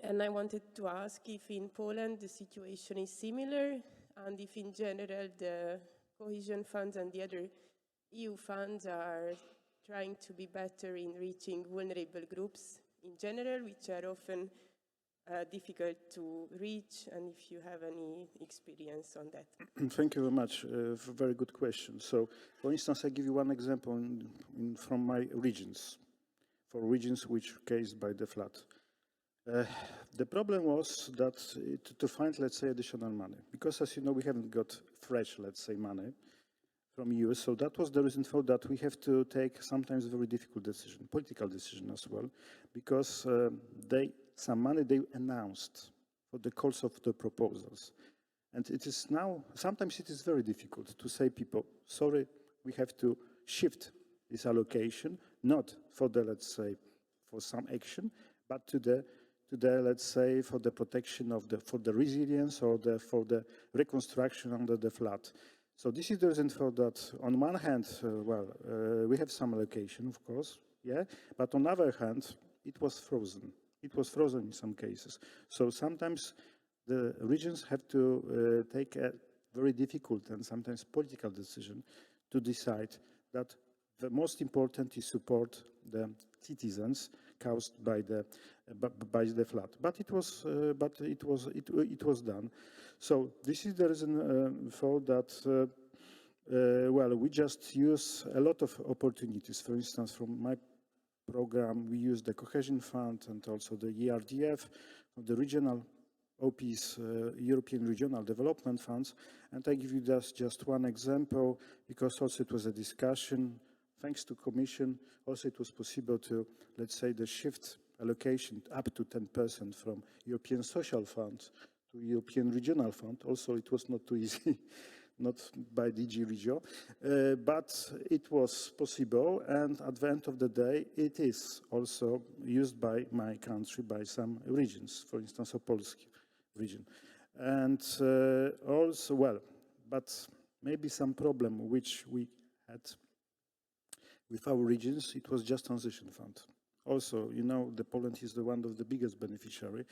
And I wanted to ask if in Poland the situation is similar, and if in general the cohesion funds and the other EU funds are trying to be better in reaching vulnerable groups in general, which are often difficult to reach, and if you have any experience on that. Thank you very much for a very good question. So, for instance, I give you one example from my regions. for regions which were caused by the flood. The problem was that to find, let's say, additional money, because as you know, we haven't got fresh, let's say, money from EU. So that was the reason for that we have to take sometimes very difficult decision, political decision as well, because some money they announced for the course of the proposals. And it is now, sometimes it is very difficult to say people, sorry, we have to shift this allocation, not for the, let's say, for some action, but to the let's say, for the protection of for the resilience or for the reconstruction under the flood. So this is the reason for that. On one hand, we have some allocation, of course, yeah, but on the other hand, it was frozen. It was frozen in some cases. So sometimes the regions have to take a very difficult and sometimes political decision to decide that the most important is support the citizens caused by the flood. But it was done. So this is the reason for that. We just use a lot of opportunities. For instance, from my program, we use the Cohesion Fund and also the ERDF, the regional OP's European Regional Development Funds. And I give you just one example, because also it was a discussion. Thanks to Commission, also it was possible to, let's say, the shift allocation up to 10% from European Social Fund to European Regional Fund. Also, it was not too easy, not by DG REGIO, but it was possible. And at the end of the day, it is also used by my country, by some regions, for instance, a Polski region. And also, but maybe some problem which we had with our regions, it was just transition fund. Also, you know, Poland is one of the biggest beneficiary,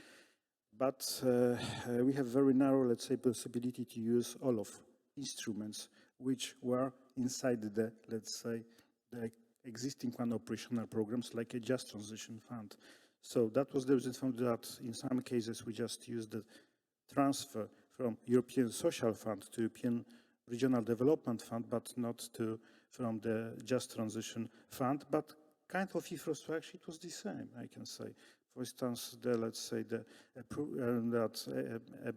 but we have very narrow, let's say, possibility to use all of instruments which were inside the, let's say, the existing operational programs, like a just transition fund. So that was the reason for that. In some cases, we just used the transfer from European Social Fund to European Regional Development Fund, but not from the Just Transition Fund. But kind of infrastructure, it was the same, I can say. For instance, let's say the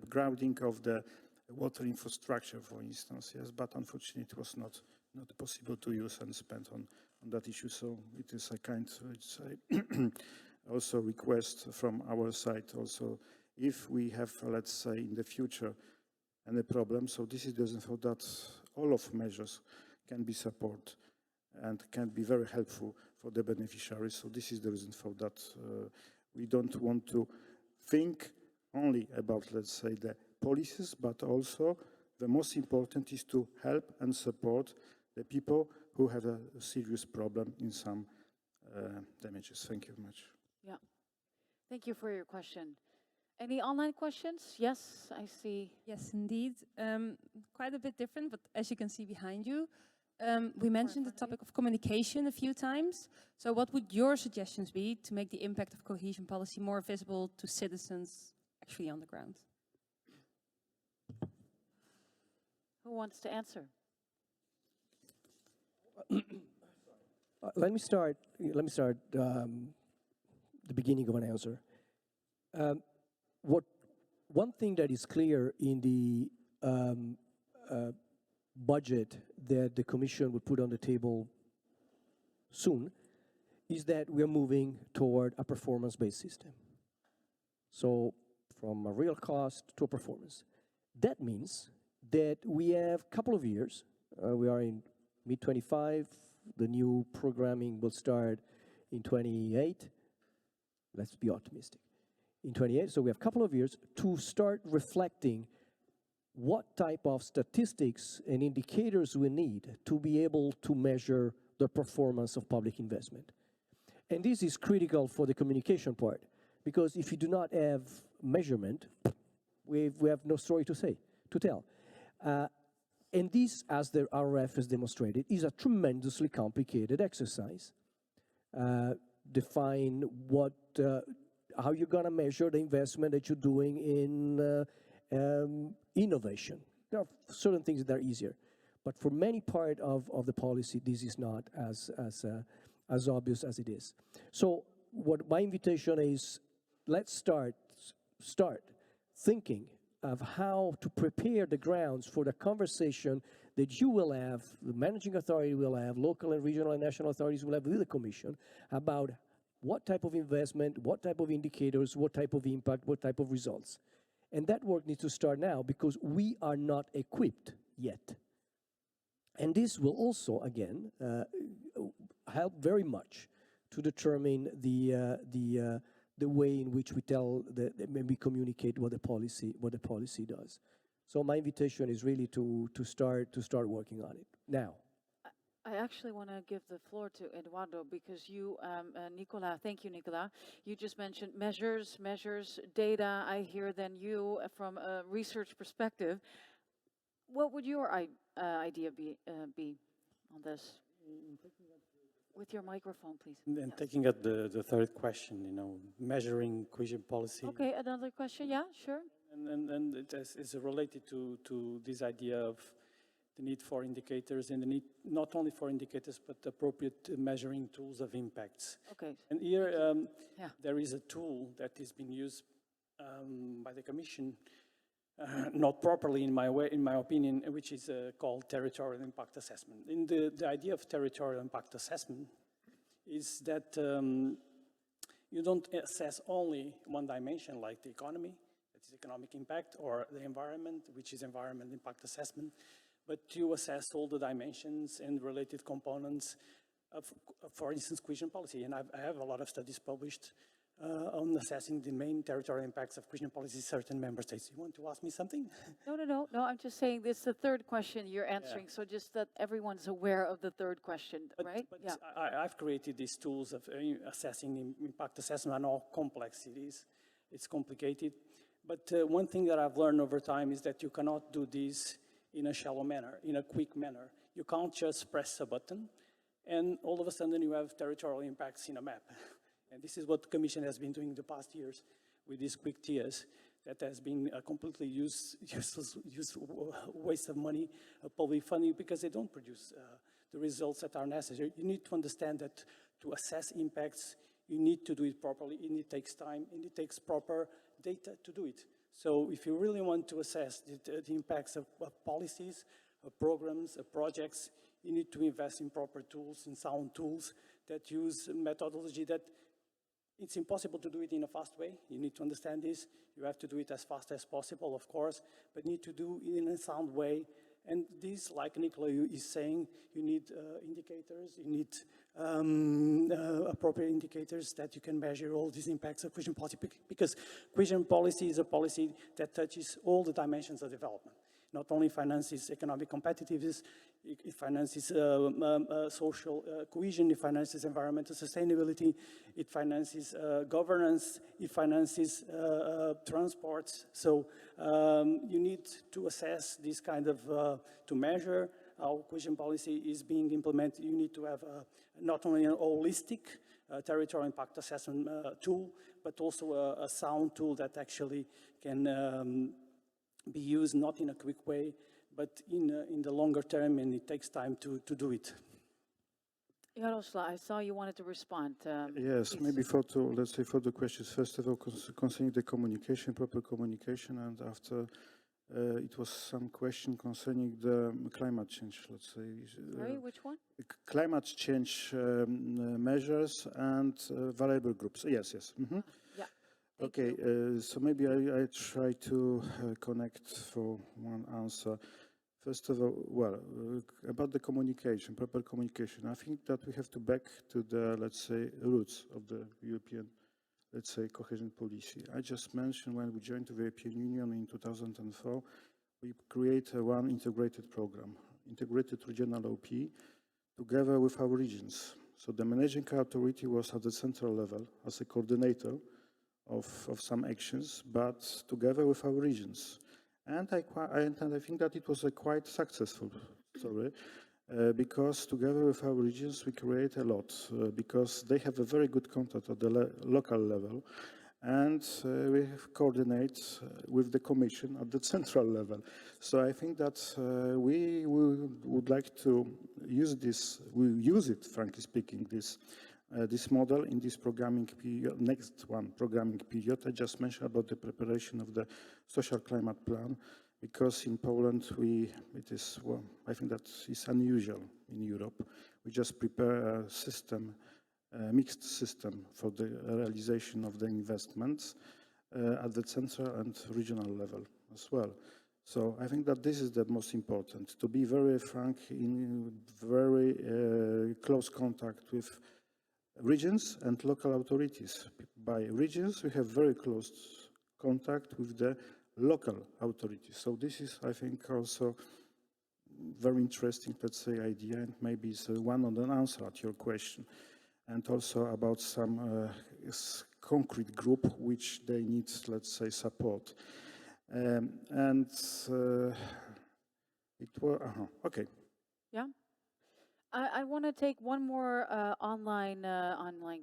grounding of the water infrastructure, for instance, yes. But unfortunately, it was not possible to use and spend on that issue. So it is a kind, it's also request from our side. Also, if we have, let's say, in the future, any problem, so this is the reason for that all of measures can be support and can be very helpful for the beneficiaries. So this is the reason for that. We don't want to think only about, let's say, the policies, but also the most important is to help and support the people who have a serious problem in some damages. Thank you very much. Yeah, thank you for your question. Any online questions? Yes, I see. Yes, indeed. Quite a bit different, but as you can see behind you, we mentioned the topic of communication a few times. So what would your suggestions be to make the impact of cohesion policy more visible to citizens actually on the ground? Who wants to answer? Let me start the beginning of an answer. One thing that is clear in the budget that the Commission will put on the table soon is that we are moving toward a performance-based system. So from a real cost to a performance. That means that we have a couple of years. We are in mid-25. The new programming will start in 28. Let's be optimistic. In 28, so we have a couple of years to start reflecting what type of statistics and indicators we need to be able to measure the performance of public investment. And this is critical for the communication part, because if you do not have measurement, we have no story to tell. And this, as the RF has demonstrated, is a tremendously complicated exercise. Define how you're going to measure the investment that you're doing in innovation. There are certain things that are easier, but for many part of the policy, this is not as as obvious as it is. So what my invitation is, let's start thinking of how to prepare the grounds for the conversation that you will have, the managing authority will have, local and regional and national authorities will have with the Commission about what type of investment, what type of indicators, what type of impact, what type of results. And that work needs to start now because we are not equipped yet. And this will also, again, help very much to determine the way in which we we communicate what the policy does. So my invitation is really to start working on it now. I actually want to give the floor to Eduardo because you, Nicola, thank you, Nicola. You just mentioned measures, data. I hear then you from a research perspective. What would your idea be on this? With your microphone, please. And yes. Taking up the third question, measuring cohesion policy. Okay, another question, yeah, sure. And it is related to this idea of the need for indicators and the need not only for indicators, but appropriate measuring tools of impacts. Okay. And here yeah. there is a tool that is being used by the Commission, not properly in my opinion, which is called territorial impact assessment. And the idea of territorial impact assessment is that you don't assess only one dimension like the economy, that is economic impact, or the environment, which is environment impact assessment, but you assess all the dimensions and related components of, for instance, cohesion policy. And I have a lot of studies published on assessing the main territorial impacts of cohesion policy in certain member states. You want to ask me something? No, I'm just saying this is the third question you're answering, yeah. So just that everyone's aware of the third question, right? But yeah. I've created these tools of assessing impact assessment. I know how complex it is. It's complicated. But one thing that I've learned over time is that you cannot do this in a shallow manner, in a quick manner. You can't just press a button and all of a sudden you have territorial impacts in a map. And this is what the Commission has been doing the past years with these quick tiers that has been a completely useless waste of money, public funding, because they don't produce the results that are necessary. You need to understand that to assess impacts, you need to do it properly, and it takes time, and it takes proper data to do it. So if you really want to assess the impacts of policies, of programs, of projects, you need to invest in proper tools, in sound tools that use methodology that it's impossible to do it in a fast way. You need to understand this. You have to do it as fast as possible, of course, but you need to do it in a sound way. And this, like Nicola is saying, you need indicators, you need appropriate indicators that you can measure all these impacts of cohesion policy, because cohesion policy is a policy that touches all the dimensions of development. Not only finances economic competitiveness, it finances social cohesion, it finances environmental sustainability, it finances governance, it finances transports. So you need to assess this kind of, to measure how cohesion policy is being implemented. You need to have not only an holistic territorial impact assessment tool, but also a sound tool that actually can be used not in a quick way, but in the longer term, and it takes time to do it. Jarosław, I saw you wanted to respond. Yes, please. maybe for the questions. First of all, concerning the communication, proper communication, and after it was some question concerning the climate change, let's say. Sorry, which one? Climate change measures and variable groups. Yes. Mm-hmm. Yeah. Okay, so maybe I try to connect for one answer. First of all, about the communication, proper communication. I think that we have to back to the, let's say, roots of the European, let's say, cohesion policy. I just mentioned when we joined the European Union in 2004, we created one integrated program, integrated regional OP, together with our regions. So the managing authority was at the central level as a coordinator of some actions, but together with our regions. And I think that it was a quite successful story, because together with our regions we create a lot, because they have a very good contact at the local level, and we have coordinate with the Commission at the central level. So I think that we would like to use this, we use it, frankly speaking, this model in this programming period, next one programming period. I just mentioned about the preparation of the social climate plan, because in Poland it is, well, I think that is unusual in Europe. We just prepare a system, a mixed system for the realization of the investments at the central and regional level as well. So I think that this is the most important, to be very frank, in very close contact with regions and local authorities. By regions, we have very close contact with the local authorities. So this is, I think, also very interesting, let's say, idea, and maybe it's one of the answer at your question, and also about some concrete group which they need, let's say, support. It was, okay. Yeah. I want to take one more online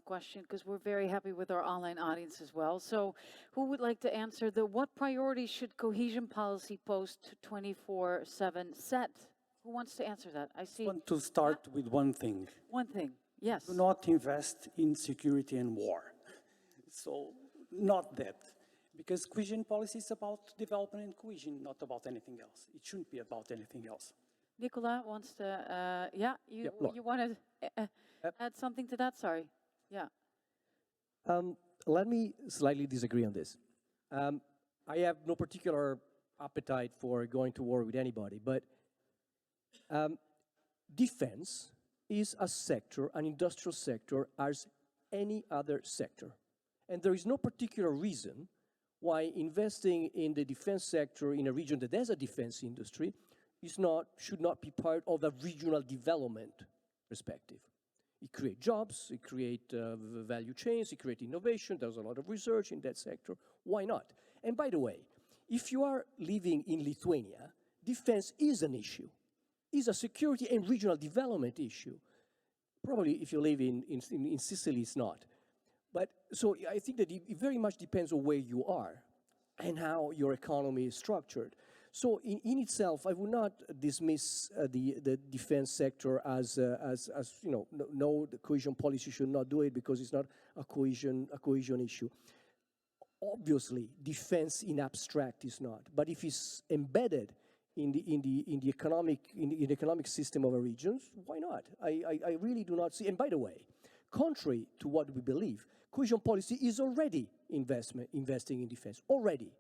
question, because we're very happy with our online audience as well. So who would like to answer what priorities should cohesion policy post 24/7 set? Who wants to answer that? I see. I want to start with one thing. One thing, yes. Do not invest in security and war. So not that. Because cohesion policy is about development and cohesion, not about anything else. It shouldn't be about anything else. Nicola wants to, you want to add something to that? Sorry. Yeah. Let me slightly disagree on this. I have no particular appetite for going to war with anybody, but defense is a sector, an industrial sector, as any other sector. And there is no particular reason why investing in the defense sector in a region that has a defense industry should not be part of a regional development perspective. It creates jobs, it creates value chains, it creates innovation, there's a lot of research in that sector. Why not? And by the way, if you are living in Lithuania, defense is an issue. It's a security and regional development issue. Probably if you live in Sicily, it's not. But so I think that it very much depends on where you are and how your economy is structured. So in itself, I would not dismiss the defense sector as you know, no, the cohesion policy should not do it because it's not a cohesion issue. Obviously, defense in abstract is not, but if it's embedded in the economic system of a region, why not? I really do not see. And by the way, contrary to what we believe, cohesion policy is already investing in defense already.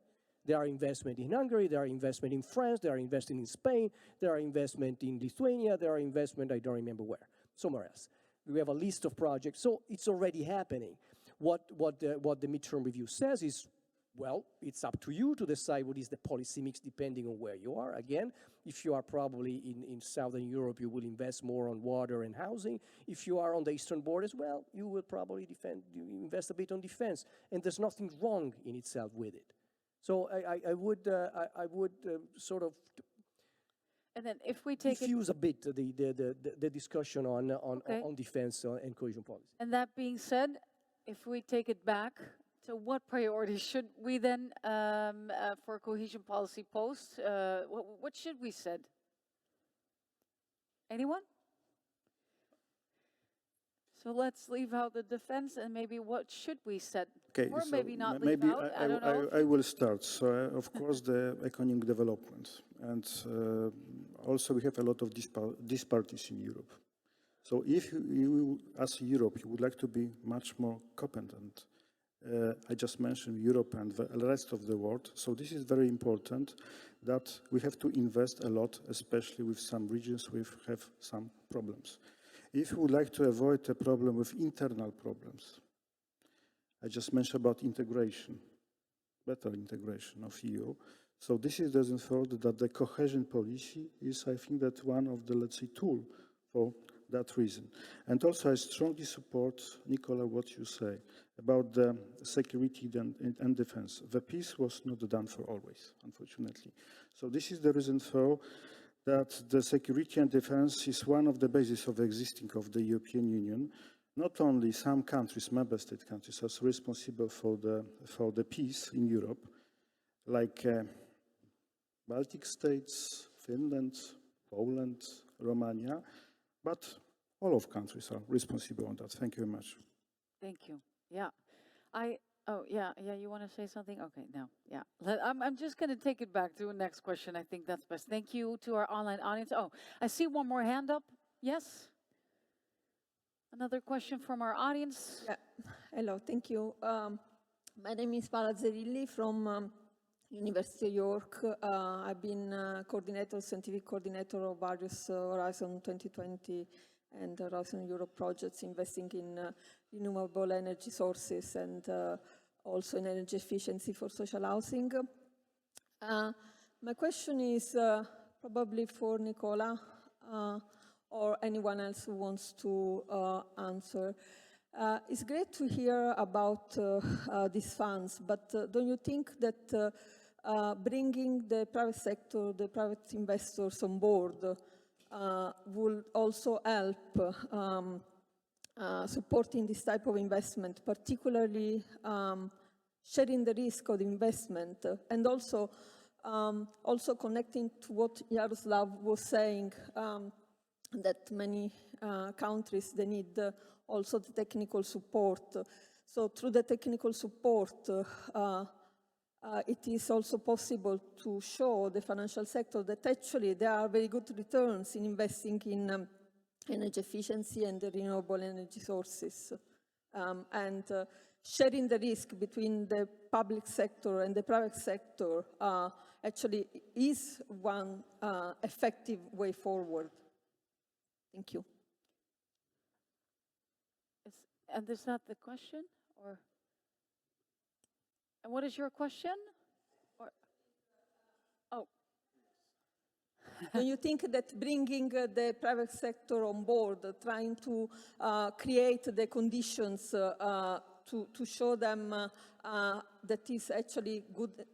There are investment in Hungary, there are investment in France, there are investment in Spain, there are investment in Lithuania, there are investment, I don't remember where, somewhere else. We have a list of projects, so it's already happening. What the midterm review says is, well, it's up to you to decide what is the policy mix depending on where you are. Again, if you are probably in Southern Europe, you will invest more on water and housing. If you are on the eastern borders, well, you will probably invest a bit on defense. And there's nothing wrong in itself with it. So I would sort of And then if we take diffuse a bit the discussion on defense and cohesion policy. And that being said, if we take it back, so what priorities should we then, for cohesion policy post, what should we set? Anyone? So let's leave out the defense and maybe what should we set? Okay, or so maybe not leave maybe out, I don't know. I will start. So of course the economic development, and also we have a lot of disparities in Europe. So if you, as Europe, you would like to be much more competent, I just mentioned Europe and the rest of the world. So this is very important that we have to invest a lot, especially with some regions which have some problems. If we would like to avoid a problem with internal problems, I just mentioned about integration, better integration of EU. So this is the reason for that the cohesion policy is, I think, that one of the, let's say, tool for that reason. And also I strongly support, Nicola, what you say about the security and defense. The peace was not done for always, unfortunately. So this is the reason for that the security and defense is one of the bases of existing of the European Union. not only some countries, member state countries, are responsible for the peace in Europe, like Baltic states, Finland, Poland, Romania, but all of countries are responsible on that. Thank you very much. Thank you. Yeah. You want to say something? Okay, no, yeah. I'm just going to take it back to the next question. I think that's best. Thank you to our online audience. Oh, I see one more hand up. Yes? Another question from our audience. Yeah. Hello, thank you. My name is Paola Zerilli from University of York. I've been scientific coordinator of various Horizon 2020 and Horizon Europe projects investing in renewable energy sources and also in energy efficiency for social housing. My question is probably for Nicola or anyone else who wants to answer. It's great to hear about these funds, but don't you think that bringing the private sector, the private investors on board will also help supporting this type of investment, particularly sharing the risk of the investment, and also connecting to what Jarosław was saying, that many countries, they need also the technical support. So through the technical support, it is also possible to show the financial sector that actually there are very good returns in investing in energy efficiency and the renewable energy sources. And sharing the risk between the public sector and the private sector actually is one effective way forward. Thank you. And is that the question? Or and what is your question? Or oh. Do you think that bringing the private sector on board, trying to create the conditions to show them that is actually good,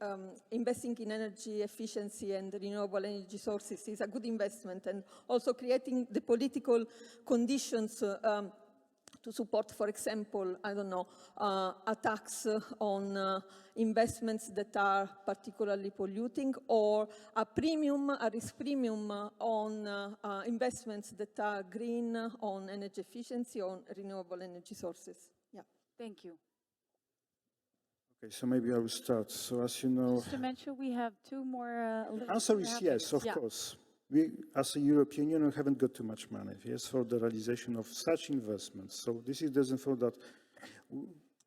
investing in energy efficiency and renewable energy sources is a good investment, and also creating the political conditions to support, for example, I don't know, a tax on investments that are particularly polluting, or a risk premium on investments that are green, on energy efficiency, on renewable energy sources. Yeah. Thank you. Okay, so maybe I will start. So as you know... Just to mention, we have two more... answer is yes, of course. We, as a European Union, haven't got too much money, yes, for the realization of such investments. So this is doesn't for that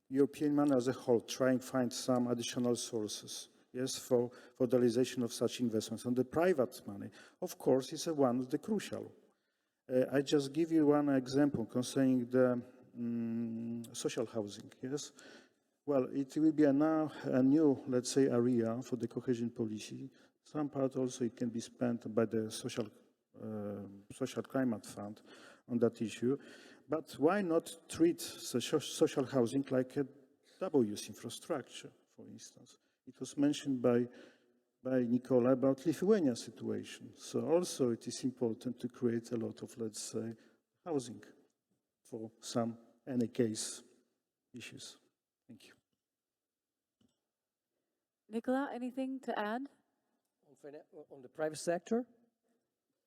European money as a whole try and find some additional sources, yes, for the realization of such investments. And the private money, of course, is one of the crucial. I just give you one example concerning the social housing, yes. Well, it will be now a new, let's say, area for the cohesion policy. Some part also it can be spent by the social climate fund on that issue. But why not treat social housing like a double-use infrastructure, for instance? It was mentioned by Nicola about Lithuania situation. So also it is important to create a lot of, let's say, housing for some, any case, issues. Thank you. Nicola, anything to add? On the private sector?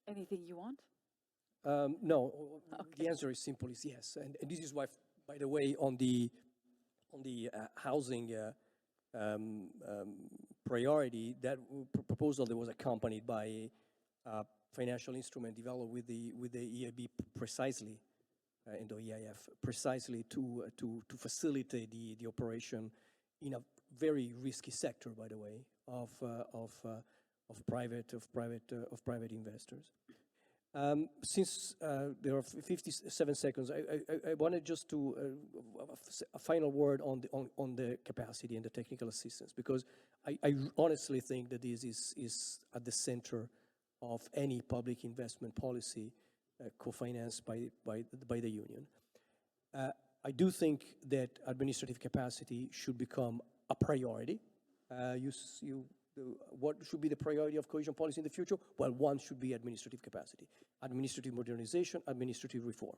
Anything you want? No, Okay. The answer is simple, is yes. And this is why, by the way, on the housing priority, that proposal that was accompanied by a financial instrument developed with the EIB precisely, and the EIF, precisely to facilitate the operation in a very risky sector, by the way, of private investors. Since there are 57 seconds, I wanted just to a final word on the capacity and the technical assistance, because I honestly think that this is at the center of any public investment policy co-financed by the Union. I do think that administrative capacity should become a priority. What should be the priority of cohesion policy in the future? Well, one should be administrative capacity, administrative modernization, administrative reform.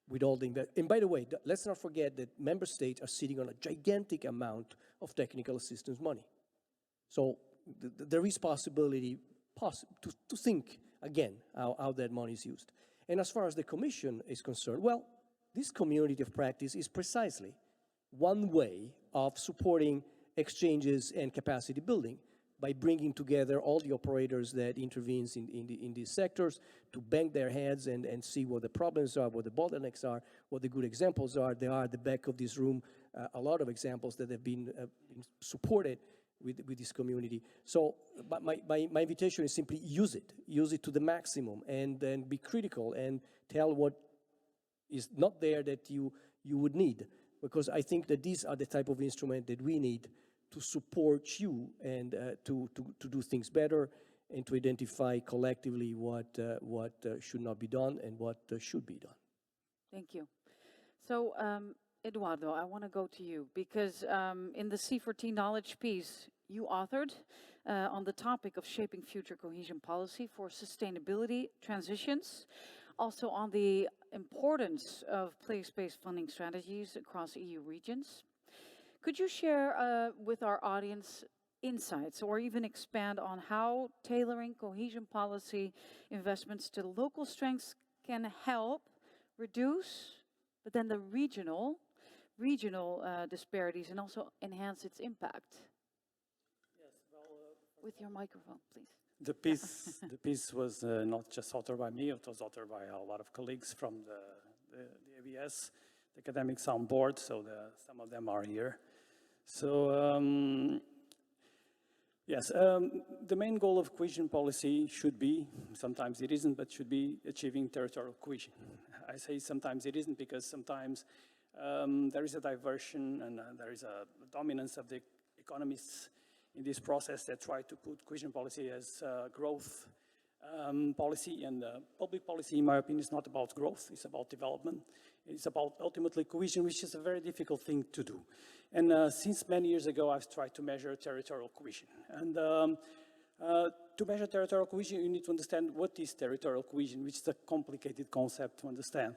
with all the and by the way, let's not forget that member states are sitting on a gigantic amount of technical assistance money. So there is possibility to think again how that money is used. And as far as the Commission is concerned, well, this community of practice is precisely one way of supporting exchanges and capacity building by bringing together all the operators that intervenes in these sectors to bang their heads and see what the problems are, what the bottlenecks are, what the good examples are. There are at the back of this room a lot of examples that have been supported with this community. So but my invitation is simply use it to the maximum, and then be critical and tell what is not there that you would need, because I think that these are the type of instrument that we need to support you and to do things better and to identify collectively what should not be done and what should be done. Thank you. So, Eduardo, I want to go to you because in the C4T knowledge piece you authored on the topic of shaping future cohesion policy for sustainability transitions, also on the importance of place-based funding strategies across EU regions. Could you share with our audience insights or even expand on how tailoring cohesion policy investments to local strengths can help reduce, but then the regional disparities and also enhance its impact? Yes, well, with your microphone, please. The piece was not just authored by me, it was authored by a lot of colleagues from the ABS, the academics on board, so some of them are here. So, yes, the main goal of cohesion policy should be, sometimes it isn't, but should be achieving territorial cohesion. I say sometimes it isn't because sometimes there is a diversion and there is a dominance of the economists in this process that try to put cohesion policy as growth policy, and public policy, in my opinion, is not about growth, it's about development. It's about ultimately cohesion, which is a very difficult thing to do. And since many years ago, I've tried to measure territorial cohesion. And to measure territorial cohesion, you need to understand what is territorial cohesion, which is a complicated concept to understand.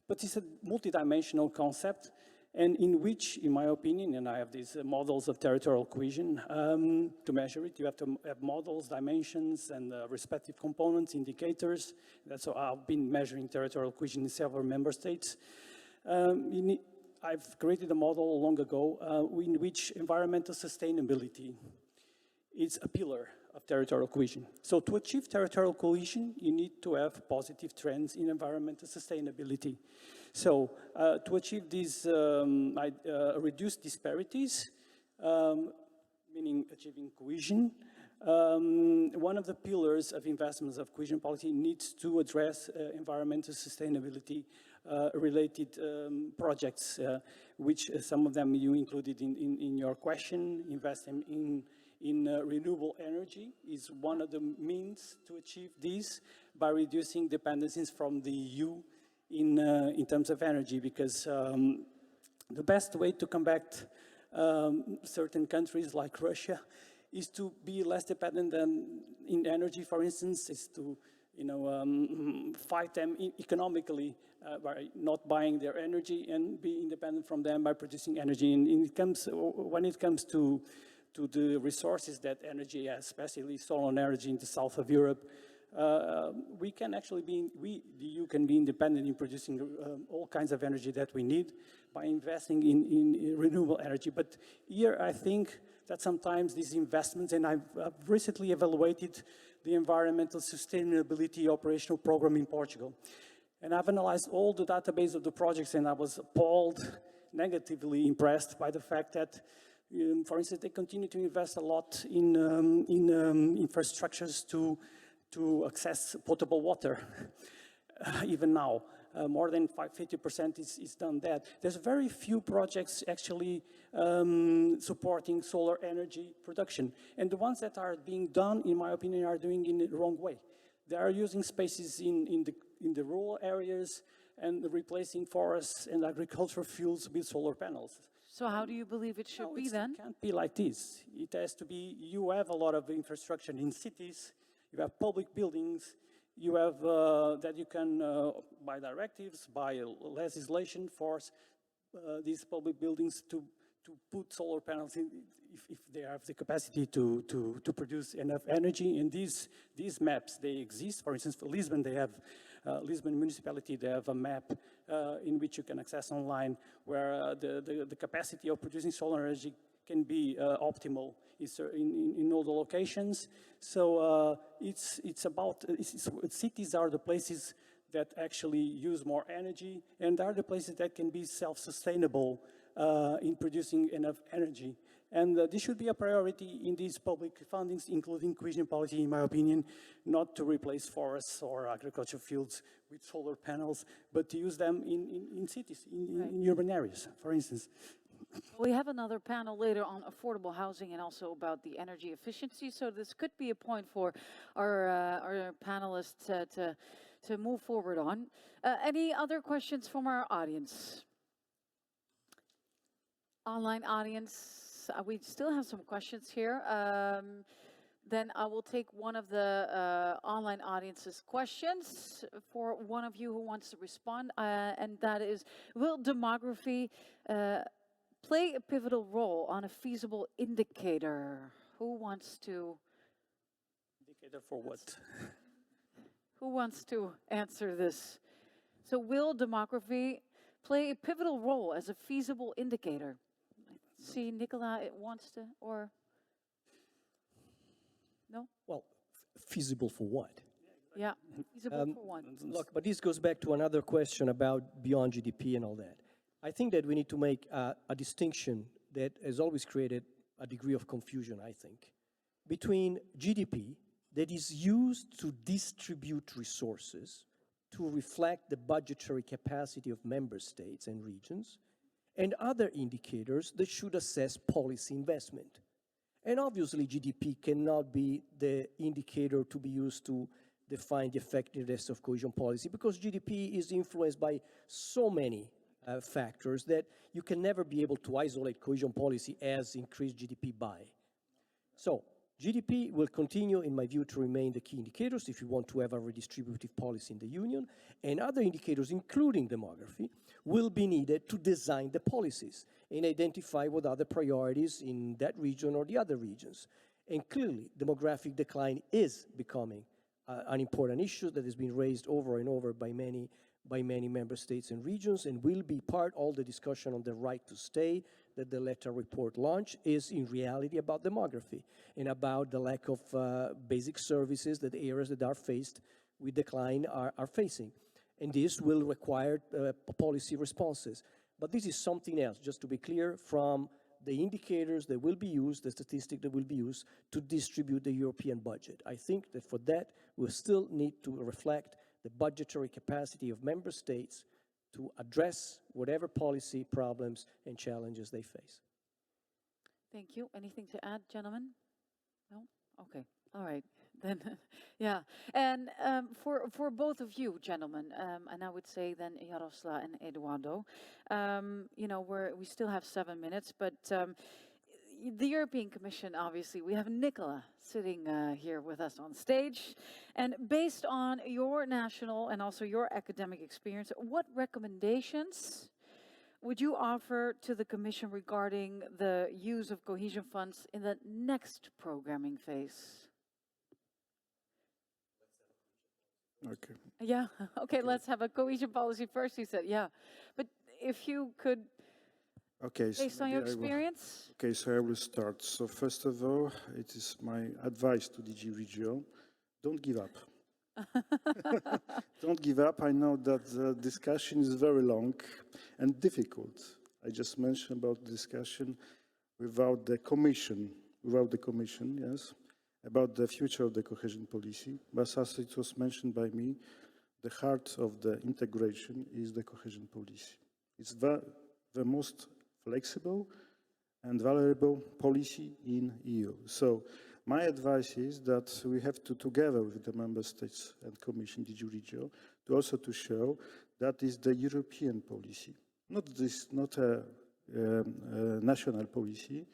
But it's a multidimensional concept, and in which, in my opinion, and I have these models of territorial cohesion, to measure it, you have to have models, dimensions, and respective components, indicators. That's how I've been measuring territorial cohesion in several member states. I've created a model long ago in which environmental sustainability is a pillar of territorial cohesion. So to achieve territorial cohesion, you need to have positive trends in environmental sustainability. So to achieve these reduced disparities, meaning achieving cohesion, one of the pillars of investments of cohesion policy needs to address environmental sustainability related projects, which some of them you included in your question. Investing in renewable energy is one of the means to achieve this by reducing dependencies from the EU in terms of energy, because the best way to combat certain countries like Russia is to be less dependent in energy, for instance, is to fight them economically by not buying their energy and be independent from them by producing energy. And when it comes to the resources that energy has, especially solar energy in the south of Europe, we can actually the EU can be independent in producing all kinds of energy that we need by investing in renewable energy. But here I think that sometimes these investments, and I've recently evaluated the environmental sustainability operational program in Portugal. And I've analyzed all the database of the projects, and I was appalled, negatively impressed by the fact that, for instance, they continue to invest a lot in infrastructures to access potable water, even now. More than 50% is done that. There's very few projects actually supporting solar energy production. And the ones that are being done, in my opinion, are doing it in the wrong way. They are using spaces in the rural areas and replacing forests and agricultural fuels with solar panels. So how do you believe it should be then? It can't be like this. It has to be, you have a lot of infrastructure in cities, you have public buildings, you have that you can, by directives, by legislation, force these public buildings to put solar panels in if they have the capacity to produce enough energy. And these maps, they exist. For instance, for Lisbon, they have Lisbon municipality, they have a map in which you can access online where the capacity of producing solar energy can be optimal in all the locations. So cities are the places that actually use more energy, and are the places that can be self-sustainable in producing enough energy. And this should be a priority in these public fundings, including cohesion policy, in my opinion, not to replace forests or agricultural fields with solar panels, but to use them in cities, in urban areas, for instance. We have another panel later on affordable housing and also about the energy efficiency. So this could be a point for our panelists to move forward on. Any other questions from our audience? Online audience, we still have some questions here. Then I will take one of the online audience's questions for one of you who wants to respond, and that is, will demography play a pivotal role on a feasible indicator? Who wants to? Indicator for what? Who wants to answer this? So will demography play a pivotal role as a feasible indicator? I see Nicola wants to, or no? Well, feasible for what? Yeah, feasible for one. Look, but this goes back to another question about beyond GDP and all that. I think that we need to make a distinction that has always created a degree of confusion, I think, between GDP that is used to distribute resources to reflect the budgetary capacity of member states and regions, and other indicators that should assess policy investment. And obviously GDP cannot be the indicator to be used to define the effectiveness of cohesion policy, because GDP is influenced by so many factors that you can never be able to isolate cohesion policy as increased GDP by. So GDP will continue, in my view, to remain the key indicators if you want to have a redistributive policy in the Union, and other indicators, including demography, will be needed to design the policies and identify what are the priorities in that region or the other regions. And clearly, demographic decline is becoming an important issue that has been raised over and over by many member states and regions, and will be part of the discussion on the right to stay that the Letta report launched is in reality about demography and about the lack of basic services that areas that are faced with decline are facing. And this will require policy responses. But this is something else, just to be clear, from the indicators that will be used, the statistic that will be used to distribute the European budget. I think that for that, we'll still need to reflect the budgetary capacity of member states to address whatever policy problems and challenges they face. Thank you. Anything to add, gentlemen? No? Okay. All right. Then, yeah. And for both of you, gentlemen, and I would say then Jarosław and Eduardo, you know, we still have 7 minutes, but the European Commission, obviously, we have Nicola sitting here with us on stage. And based on your national and also your academic experience, what recommendations would you offer to the Commission regarding the use of cohesion funds in the next programming phase? Okay. Yeah, okay, let's have a cohesion policy first, you said, yeah. But if you could, Okay, so based on your maybe I will- experience? Okay, so I will start. So first of all, it is my advice to DG REGIO, don't give up. Don't give up. I know that the discussion is very long and difficult. I just mentioned about the discussion without the commission, yes, about the future of the cohesion policy. But as it was mentioned by me, the heart of the integration is the cohesion policy. It's the most flexible and valuable policy in EU. So my advice is that we have to, together with the member states and Commission, DG REGIO, to also to show that is the European policy, not a national policy,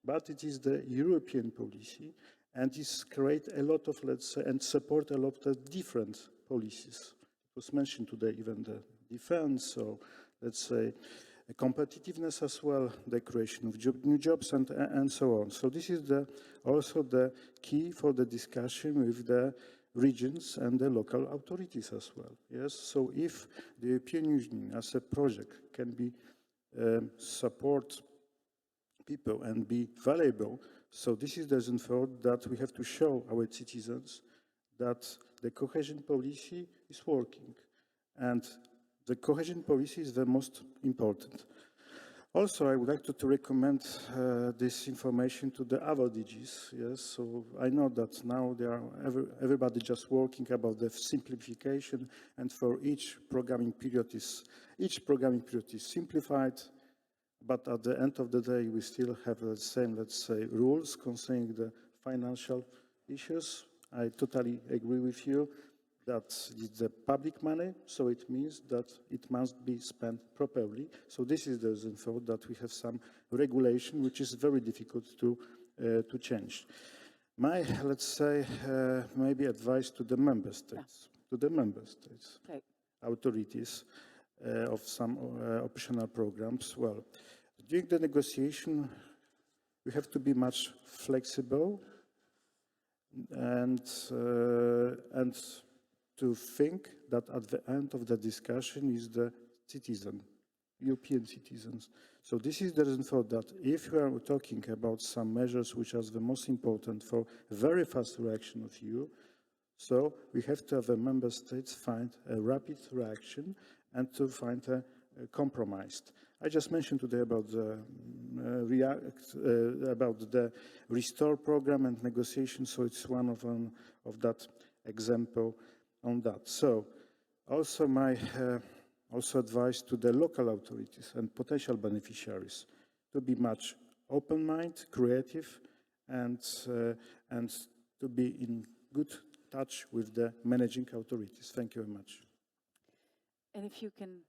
but it is the European policy, and this create a lot of, let's say, and support a lot of different policies. It was mentioned today, even the defense, so let's say competitiveness as well, the creation of new jobs, and so on. So this is also the key for the discussion with the regions and the local authorities as well. Yes, so if the European Union as a project can be support people and be valuable, so this is the reason for that we have to show our citizens that the cohesion policy is working, and the cohesion policy is the most important. Also, I would like to recommend this information to the other DGs. Yes, so I know that now everybody just working about the simplification, and for each programming period is simplified. But at the end of the day, we still have the same, let's say, rules concerning the financial issues. I totally agree with you that it's the public money, so it means that it must be spent properly. So this is the reason for that we have some regulation, which is very difficult to change. My, let's say, maybe advice to the member states, Okay. authorities of some optional programs. Well, during the negotiation, we have to be much flexible and to think that at the end of the discussion is the citizen, European citizens. So this is the reason for that. If we are talking about some measures which are the most important for very fast reaction of EU, so we have to have the member states find a rapid reaction and to find a compromise. I just mentioned today about the Restore program and negotiation, so it's one of that example on that. So also my advice to the local authorities and potential beneficiaries to be much open-minded, creative, and to be in good touch with the managing authorities. Thank you very much. And if you can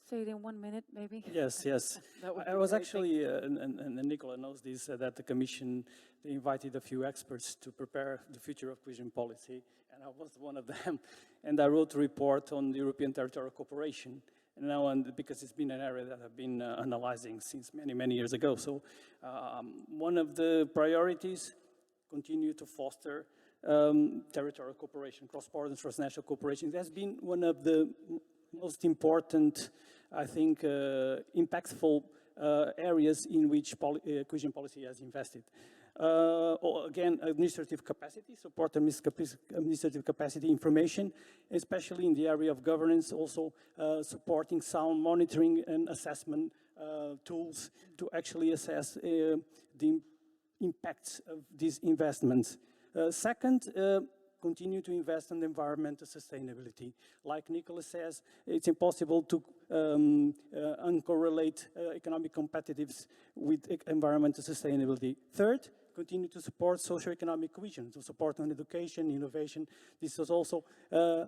say it in 1 minute, maybe? Yes, yes. I was actually, and Nicola knows this, that the Commission they invited a few experts to prepare the future of cohesion policy, and I was one of them. And I wrote a report on the European territorial cooperation. And now, because it's been an area that I've been analyzing since many, many years ago. So one of the priorities, continue to foster territorial cooperation, cross-border and transnational cooperation. That's been one of the most important, I think, impactful areas in which cohesion policy has invested. Again, administrative capacity, support administrative capacity information, especially in the area of governance, also supporting sound monitoring and assessment tools to actually assess the impacts of these investments. Second, continue to invest in environmental sustainability. Like Nicola says, it's impossible to uncorrelate economic competitiveness with environmental sustainability. Third, continue to support socio-economic cohesion, to support on education, innovation. This is also,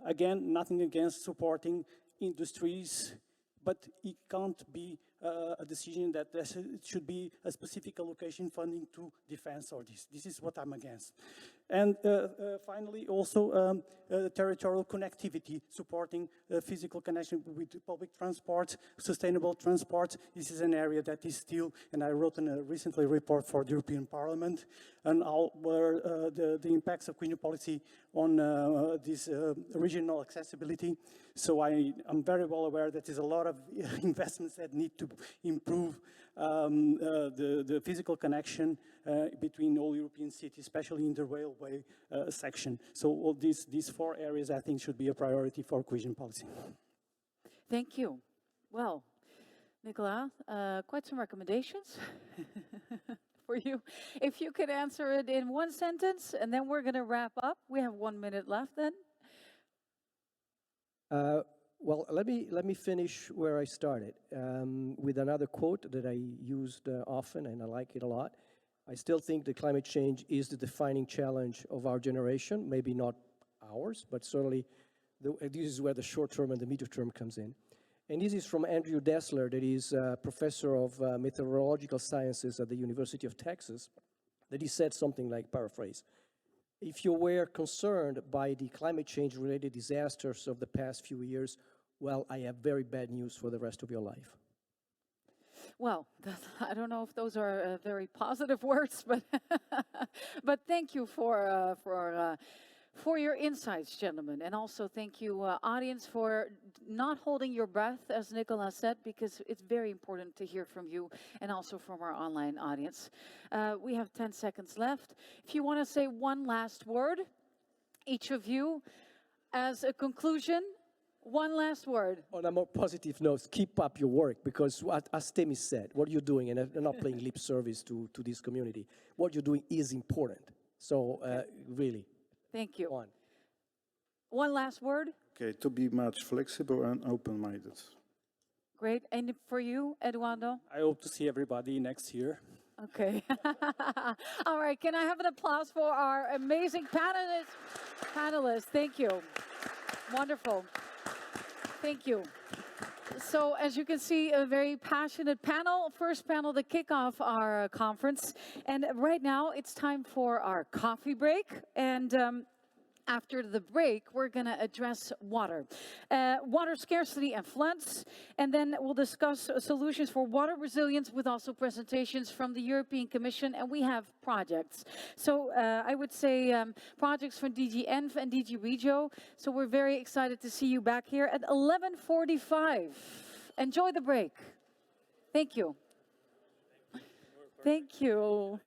again, nothing against supporting industries, but it can't be a decision that it should be a specific allocation funding to defense or this. This is what I'm against. And finally, also territorial connectivity, supporting physical connection with public transport, sustainable transport. This is an area that is still, and I wrote recently a report for the European Parliament, and where the impacts of cohesion policy on this regional accessibility. So I'm very well aware that there's a lot of investments that need to improve the physical connection between all European cities, especially in the railway section. So all these four areas, I think, should be a priority for cohesion policy. Thank you. Well, Nicola, quite some recommendations for you. If you could answer it in one sentence, and then we're going to wrap up. We have 1 minute left then. Well, let me finish where I started with another quote that I used often, and I like it a lot. I still think that climate change is the defining challenge of our generation, maybe not ours, but certainly this is where the short term and the medium term comes in. And this is from Andrew Dessler, that is a professor of meteorological sciences at the University of Texas, that he said something like, paraphrase, If you were concerned by the climate change-related disasters of the past few years, well, I have very bad news for the rest of your life. Well, I don't know if those are very positive words, but but thank you for your insights, gentlemen, and also thank you, audience, for not holding your breath, as Nicola said, because it's very important to hear from you and also from our online audience. We have 10 seconds left. If you want to say one last word, each of you, as a conclusion. One last word. On a more positive note, keep up your work, because as Themis said, what you're doing, and I'm not playing lip service to this community, what you're doing is important. So really. Thank you. One last word. Okay, to be much flexible and open-minded. Great. And for you, Eduardo? I hope to see everybody next year. Okay. All right. Can I have an applause for our amazing panelists? Thank you. Wonderful. Thank you. So as you can see, a very passionate panel, first panel to kick off our conference. And right now it's time for our coffee break. And after the break, we're going to address water. Water scarcity and floods. And then we'll discuss solutions for water resilience with also presentations from the European Commission. And we have projects. So I would say projects from DG ENV and DG REGIO. So we're very excited to see you back here at 11:45. Enjoy the break. Thank you. Thank you.